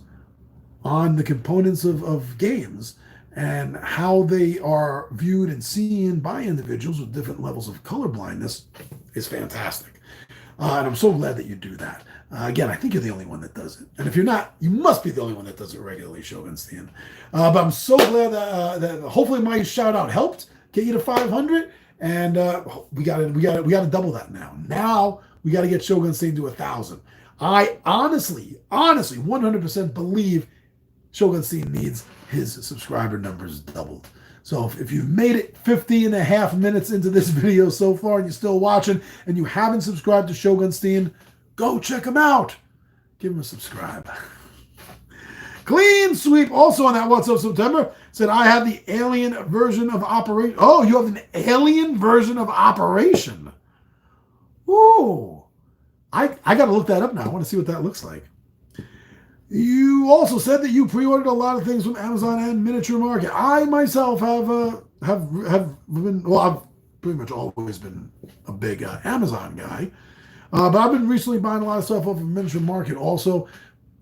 on the components of games and how they are viewed and seen by individuals with different levels of colorblindness is fantastic. And I'm so glad that you do that. Again, I think you're the only one that does it. And if you're not, you must be the only one that does it regularly, Shogun Stan. But I'm so glad that hopefully my shout out helped get you to 500. And we got to double that now. Now we got to get Shogun Stan to 1,000. I honestly, 100% believe Shogun Stan needs his subscriber numbers doubled. So if you've made it 50 and a half minutes into this video so far and you're still watching and you haven't subscribed to Shogun Stan, go check him out. Give him a subscribe. Clean Sweep, also on that What's Up September, said, I have the alien version of Operation. Oh, you have an alien version of Operation. Ooh. I got to look that up now. I want to see what that looks like. You also said that you pre-ordered a lot of things from Amazon and Miniature Market. I myself have been, well, I've pretty much always been a big Amazon guy, but I've been recently buying a lot of stuff off of Miniature Market. Also,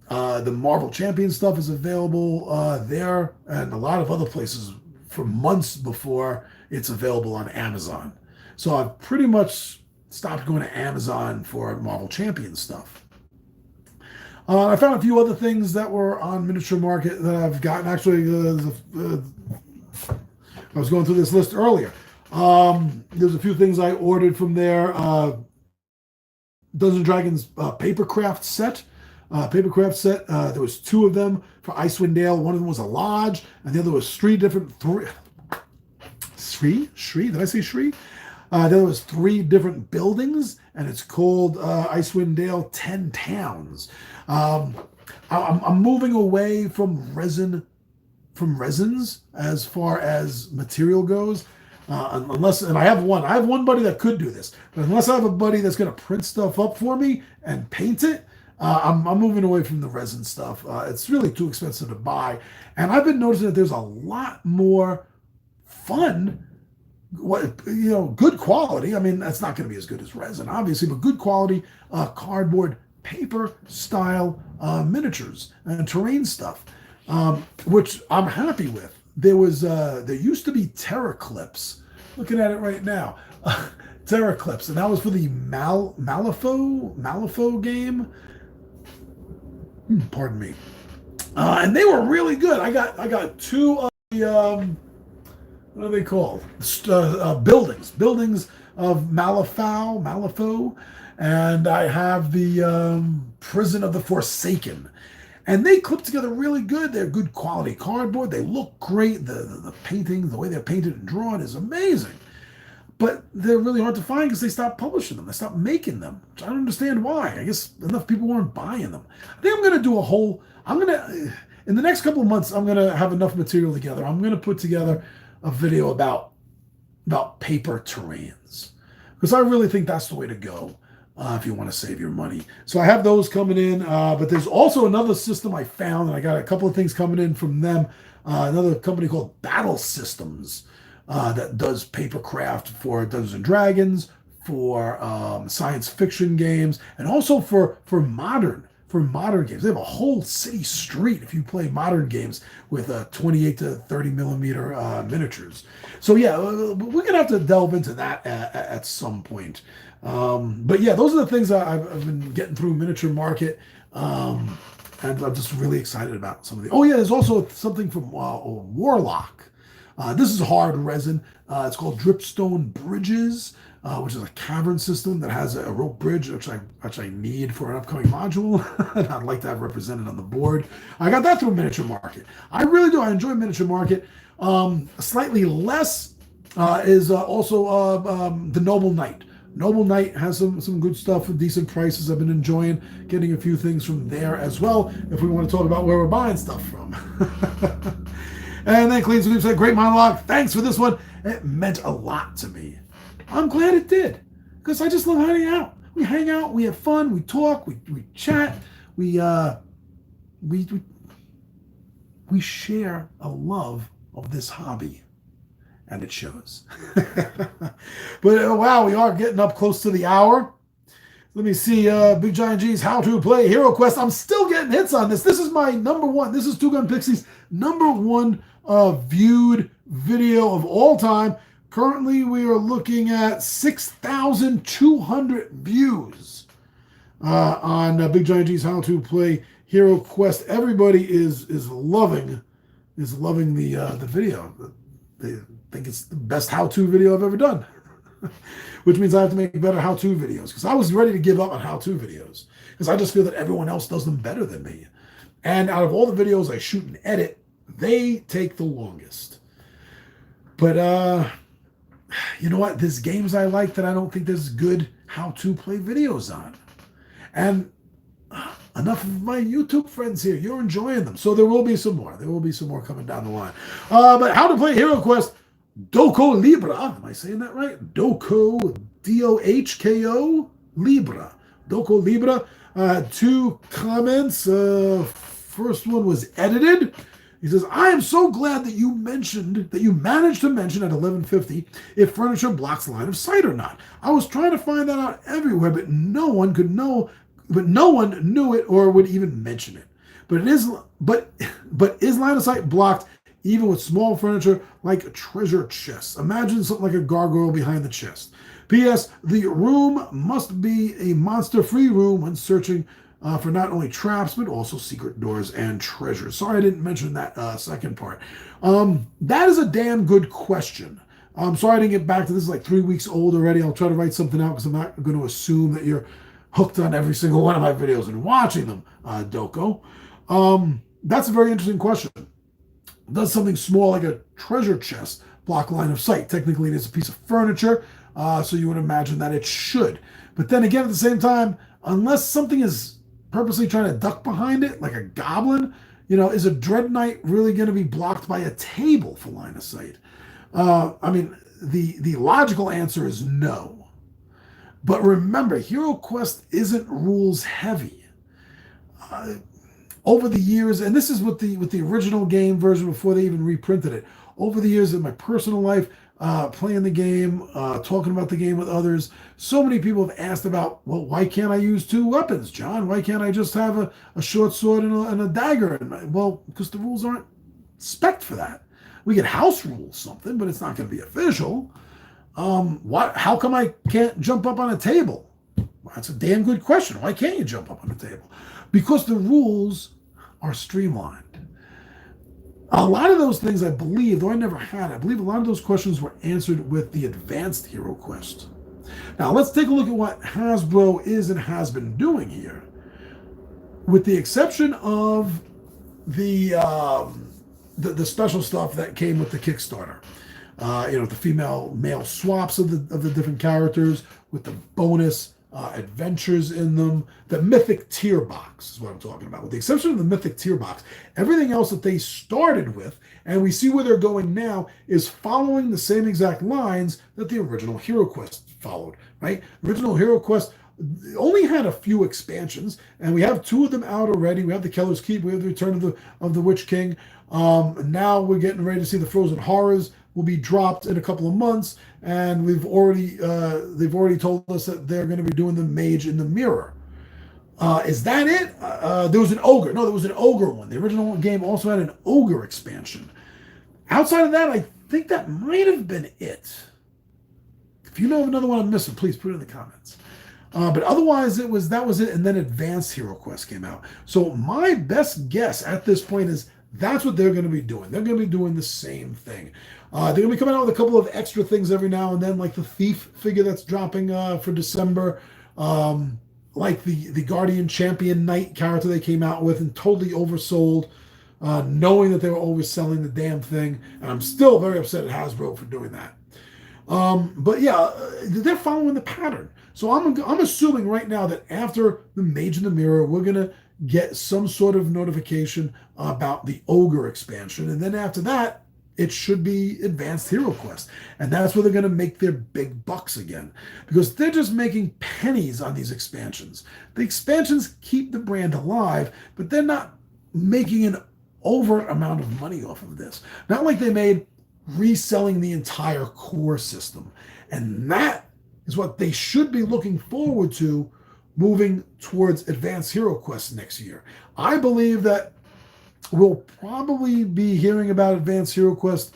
the Marvel Champion stuff is available there and a lot of other places for months before it's available on Amazon. So I've pretty much stopped going to Amazon for Marvel Champion stuff. I found a few other things that were on Miniature Market that I've gotten. Actually, I was going through this list earlier. There's a few things I ordered from there. Dungeons & Dragons papercraft set. There was 2 of them for Icewind Dale. One of them was a lodge, and the other was 3 different... Shri? Did I say Shri? There was 3 different buildings, and it's called Icewind Dale 10 Towns. I'm moving away from resins as far as material goes. Unless, and I have one buddy that could do this, but unless I have a buddy that's going to print stuff up for me and paint it, I'm moving away from the resin stuff. It's really too expensive to buy, and I've been noticing that there's a lot more fun. Good quality. I mean, that's not going to be as good as resin, obviously, but good quality cardboard paper style miniatures and terrain stuff, which I'm happy with. There used to be Terra Clips. Looking at it right now, Terra Clips, and that was for the Malifaux game. Pardon me. And they were really good. I got 2 of the what are they called? Buildings of Malifaux, and I have the Prison of the Forsaken. And they clip together really good. They're good quality cardboard. They look great. The painting, the way they're painted and drawn is amazing. But they're really hard to find because they stopped publishing them. They stopped making them. I don't understand why. I guess enough people weren't buying them. I think I'm going to do in the next couple of months, I'm going to have enough material together. I'm going to put together a video about paper terrains, because I really think that's the way to go if you want to save your money. So I have those coming in, but there's also another system I found, and I got a couple of things coming in from them. Another company called Battle Systems that does papercraft for Dungeons & Dragons, for science fiction games, and also for modern games. They have a whole city street if you play modern games with 28 to 30 millimeter miniatures. So yeah, we're gonna have to delve into that at some point. But yeah, those are the things that I've been getting through Miniature Market, and I'm just really excited about some of the. Oh yeah, there's also something from Warlock. This is hard resin. It's called Dripstone Bridges, which is a cavern system that has a rope bridge, which I need for an upcoming module. And I'd like to have represented on the board. I got that through Miniature Market. I really do. I enjoy Miniature Market. Slightly less is also the Noble Knight. Noble Knight has some good stuff with decent prices. I've been enjoying getting a few things from there as well, if we want to talk about where we're buying stuff from. And then Clean Sweep said, great monologue. Thanks for this one. It meant a lot to me. I'm glad it did, because I just love hanging out. We hang out, we have fun, we talk, we chat, we share a love of this hobby, and it shows. But wow, we are getting up close to the hour. Let me see, Big Giant G's How to Play Hero Quest. I'm still getting hits on this. This is my number one. This is Two Gun Pixie's number one viewed video of all time. Currently, we are looking at 6,200 views on Big Giant G's How to Play Hero Quest. Everybody is loving the video. They think it's the best how-to video I've ever done, which means I have to make better how-to videos because I was ready to give up on how-to videos because I just feel that everyone else does them better than me. And out of all the videos I shoot and edit, they take the longest. But you know what? There's games I like that I don't think there's good how-to play videos on. And enough of my YouTube friends here. You're enjoying them. So there will be some more. There will be some more coming down the line. But how to play Hero Quest Doko Libra. Am I saying that right? Doko, Dohko Libra. Doko Libra. 2 comments. First one was edited. He says, I am so glad that you managed to mention at 11:50 if furniture blocks line of sight or not. I was trying to find that out everywhere, but no one knew it or would even mention it. But is line of sight blocked even with small furniture like treasure chests? Imagine something like a gargoyle behind the chest. P.S. The room must be a monster-free room when searching for not only traps, but also secret doors and treasures. Sorry I didn't mention that second part. That is a damn good question. I'm sorry I didn't get back to this. It's like 3 weeks old already. I'll try to write something out because I'm not going to assume that you're hooked on every single one of my videos and watching them, Doko. That's a very interesting question. Does something small like a treasure chest block line of sight? Technically, it is a piece of furniture, so you would imagine that it should. But then again, at the same time, unless something is purposely trying to duck behind it, like a goblin, is a Dread Knight really going to be blocked by a table for line of sight? I mean, the logical answer is no. But remember, Hero Quest isn't rules heavy. Over the years, and this is with the original game version before they even reprinted it. Over the years in my personal life, playing the game, talking about the game with others, so many people have asked about, well, why can't I use 2 weapons, John? Why can't I just have a short sword and a dagger? Well, because the rules aren't spec'd for that. We can house rule something, but it's not going to be official. How come I can't jump up on a table? Well, that's a damn good question. Why can't you jump up on a table? Because the rules are streamlined. A lot of those things, I believe, though I never had, I believe a lot of those questions were answered with the advanced Hero Quest. Now, let's take a look at what Hasbro is and has been doing here. With the exception of the special stuff that came with the Kickstarter. The female-male swaps of the different characters with the bonus adventures in them. The Mythic Tier Box is what I'm talking about. With the exception of the Mythic Tier Box, everything else that they started with, and we see where they're going now, is following the same exact lines that the original Hero Quest followed, right? Original Hero Quest only had a few expansions, and we have 2 of them out already. We have the Keller's Keep, we have the Return of the Witch King. Now we're getting ready to see the Frozen Horrors will be dropped in a couple of months, and they've already told us that they're going to be doing the Mage in the Mirror. Is that it? There was an Ogre. No, there was an Ogre one. The original game also had an Ogre expansion. Outside of that, I think that might have been it. If you know of another one I'm missing, please put it in the comments. But otherwise, that was it, and then Advanced Hero Quest came out. So my best guess at this point is that's what they're going to be doing. They're going to be doing the same thing. They're going to be coming out with a couple of extra things every now and then, like the Thief figure that's dropping for December, like the Guardian Champion Knight character they came out with and totally oversold, knowing that they were overselling the damn thing. And I'm still very upset at Hasbro for doing that. But yeah, they're following the pattern. So I'm assuming right now that after the Mage in the Mirror, we're going to get some sort of notification about the Ogre expansion. And then after that, it should be Advanced Hero Quest. And that's where they're going to make their big bucks again. Because they're just making pennies on these expansions. The expansions keep the brand alive, but they're not making an over amount of money off of this. Not like they made reselling the entire core system. And that is what they should be looking forward to moving towards Advanced Hero Quest next year. I believe that we'll probably be hearing about Advanced Hero Quest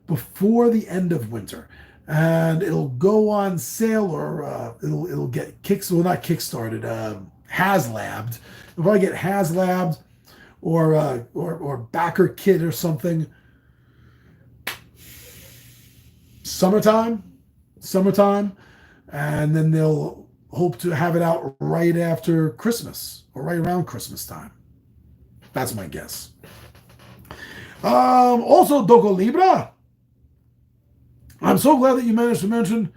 before the end of winter. And it'll go on sale, or it'll get not kickstarted, HasLab'd. If I get HasLab'd or Backer Kit or something, summertime, and then they'll hope to have it out right after Christmas or right around Christmas time. That's my guess. Also, Doco Libra. I'm so glad that you managed to mention.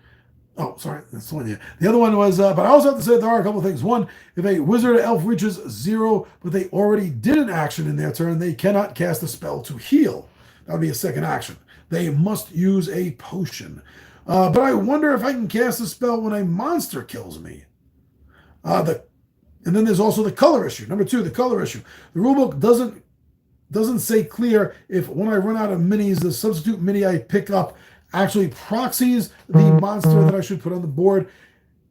Oh, sorry, that's the one. Yeah. The other one was, but I also have to say there are a couple of things. One, if a wizard or elf reaches 0, but they already did an action in their turn, they cannot cast a spell to heal. That would be a second action. They must use a potion. But I wonder if I can cast a spell when a monster kills me. And then there's also the color issue. Number 2, the color issue. The rulebook doesn't say clear if when I run out of minis, the substitute mini I pick up actually proxies the monster that I should put on the board.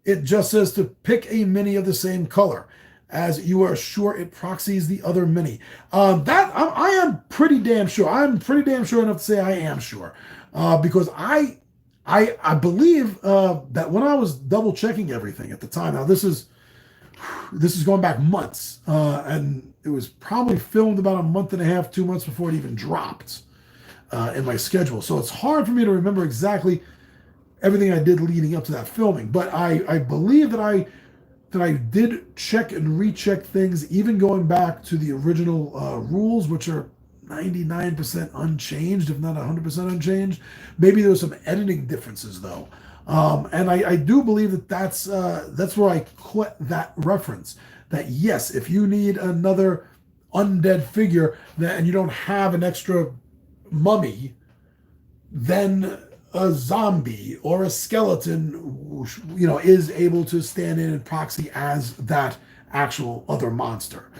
It just says to pick a mini of the same color, as you are sure it proxies the other mini. I am pretty damn sure. I'm pretty damn sure enough to say I am sure, because I believe that when I was double checking everything at the time. Now this is going back months, and it was probably filmed about a month and a half, 2 months before it even dropped in my schedule. So it's hard for me to remember exactly everything I did leading up to that filming. But I believe that I did check and recheck things, even going back to the original rules, which are 99% unchanged, if not 100% unchanged. Maybe there were some editing differences though. And I do believe that's where I caught that reference. That yes, if you need another undead figure and you don't have an extra mummy, then a zombie or a skeleton, is able to stand in and proxy as that actual other monster.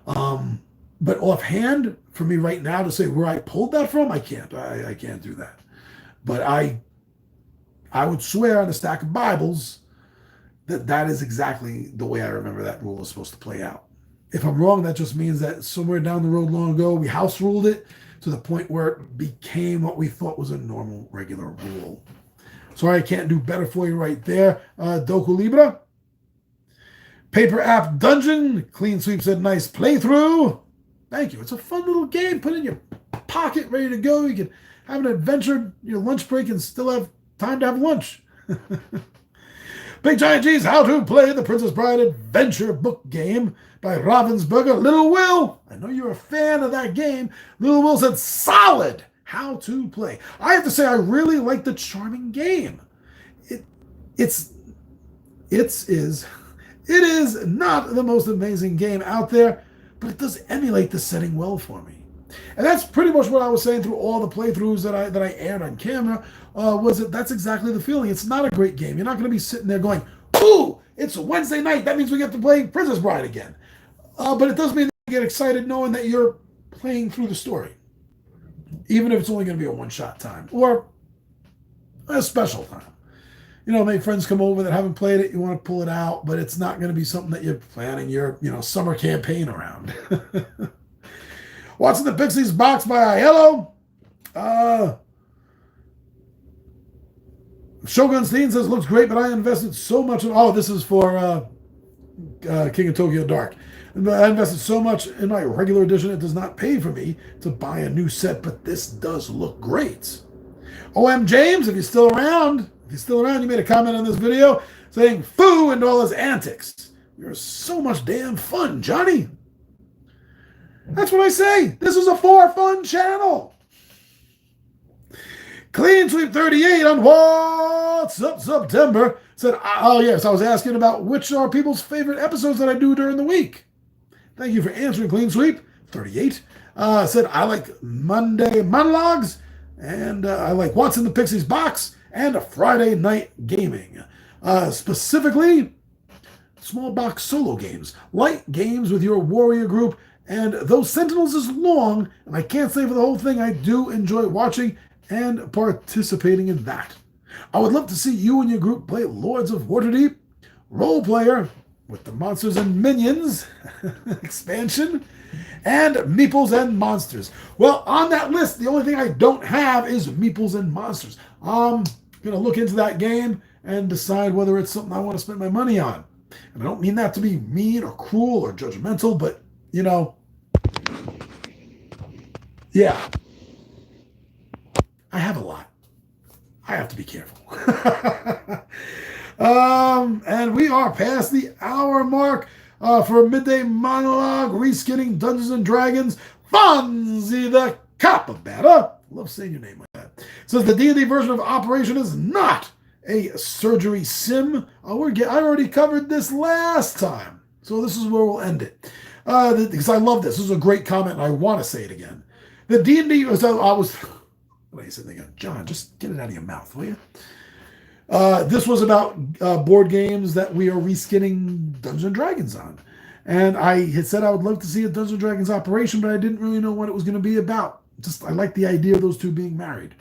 But offhand, for me right now to say where I pulled that from, I can't. I can't do that. But I would swear on a stack of Bibles that is exactly the way I remember that rule is supposed to play out. If I'm wrong, that just means that somewhere down the road long ago, we house ruled it to the point where it became what we thought was a normal, regular rule. Sorry, I can't do better for you right there, Doku Libra. Paper App Dungeon. Clean Sweep said, nice playthrough. Thank you. It's a fun little game. Put it in your pocket, ready to go. You can have an adventure, your lunch break, and still have time to have lunch. Big Giant G's How to Play the Princess Bride Adventure Book Game by Ravensburger. Little Will, I know you're a fan of that game. Little Will said, solid How to Play. I have to say, I really like the charming game. It is not the most amazing game out there, but it does emulate the setting well for me. And that's pretty much what I was saying through all the playthroughs that I aired on camera, was that that's exactly the feeling. It's not a great game. You're not going to be sitting there going, ooh, it's a Wednesday night. That means we get to play Princess Bride again. But it does mean that you get excited knowing that you're playing through the story, even if it's only going to be a one-shot time or a special time. Maybe friends come over that haven't played it. You want to pull it out, but it's not going to be something that you're planning your, summer campaign around. What's in the Pixies box by Aiello? Shogun Steen says, looks great, but I invested so much in... Oh, this is for King of Tokyo Dark. I invested so much in my regular edition, it does not pay for me to buy a new set, but this does look great. OM James, if you're still around, you made a comment on this video saying, foo and all his antics. You're so much damn fun, Johnny. That's what I say. This is a for fun channel. Clean Sweep 38 on What's Up September said, oh yes, I was asking about which are people's favorite episodes that I do during the week. Thank you for answering, Clean Sweep 38. Said, I like Monday monologues, and I like What's in the Pixies box, and a Friday night gaming. Specifically, small box solo games, light games with your warrior group, and though Sentinels is long, and I can't say for the whole thing, I do enjoy watching and participating in that. I would love to see you and your group play Lords of Waterdeep, role player with the Monsters and Minions expansion, and Meeples and Monsters. Well, on that list, the only thing I don't have is Meeples and Monsters. I'm going to look into that game and decide whether it's something I want to spend my money on. And I don't mean that to be mean or cruel or judgmental, but, yeah, I have a lot. I have to be careful. And we are past the hour mark for a midday monologue, reskinning Dungeons and Dragons. Fonzie the Capybara. Love saying your name like that. It says the D&D version of Operation is not a surgery sim. I already covered this last time, so this is where we'll end it. Because I love this. This is a great comment, and I want to say it again. The D&D was what are you saying again? John, just get it out of your mouth, will you? This was about board games that we are reskinning Dungeons and Dragons on. And I had said I would love to see a Dungeons and Dragons Operation, but I didn't really know what it was going to be about. I like the idea of those two being married.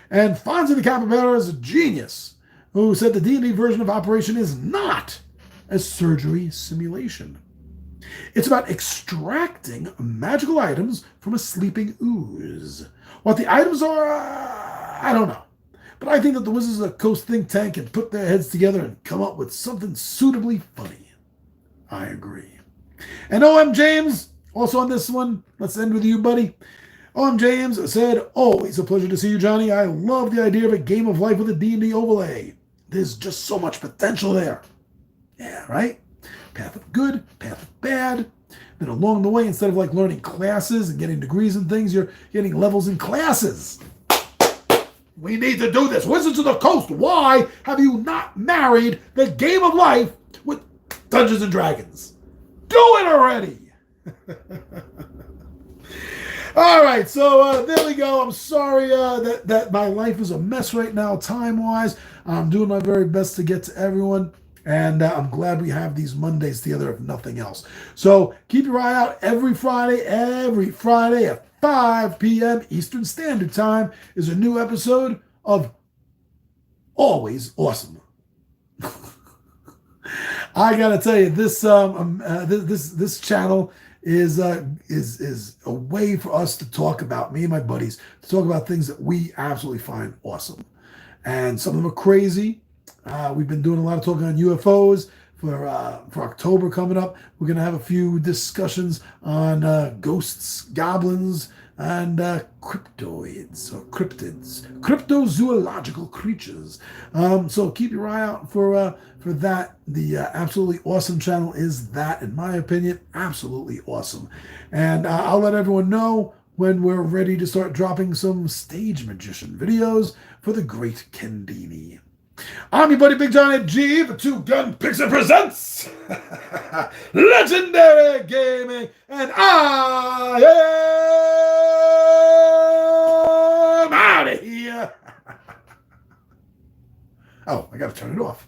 And Fonzie the Capybara is a genius who said the D&D version of Operation is not a surgery simulation. It's about extracting magical items from a sleeping ooze. What the items are, I don't know. But I think that the Wizards of the Coast think tank can put their heads together and come up with something suitably funny. I agree. And O.M. James, also on this one, let's end with you, buddy. O.M. James said, always a pleasure to see you, Johnny. I love the idea of a game of life with a D&D overlay. There's just so much potential there. Yeah, right? Path of good, path of bad. Then along the way, instead of like learning classes and getting degrees and things, you're getting levels in classes. We need to do this. Wizards of the Coast, why have you not married the game of life with Dungeons and Dragons? Do it already. All right, so there we go. I'm sorry that my life is a mess right now, time-wise. I'm doing my very best to get to everyone. And I'm glad we have these Mondays together, if nothing else. So keep your eye out every Friday at 5 p.m. Eastern Standard Time is a new episode of Always Awesome. I gotta tell you, this channel is a way for us to talk about, me and my buddies, to talk about things that we absolutely find awesome. And some of them are crazy. We've been doing a lot of talking on UFOs for October coming up. We're going to have a few discussions on ghosts, goblins, and cryptoids or cryptids, cryptozoological creatures. So keep your eye out for that. The Absolutely Awesome channel is that, in my opinion, absolutely awesome. And I'll let everyone know when we're ready to start dropping some stage magician videos for the great Kendini. I'm your buddy Big John at G for Two Gun Pixel Presents Legendary Gaming, and I am out of here. Oh, I gotta turn it off.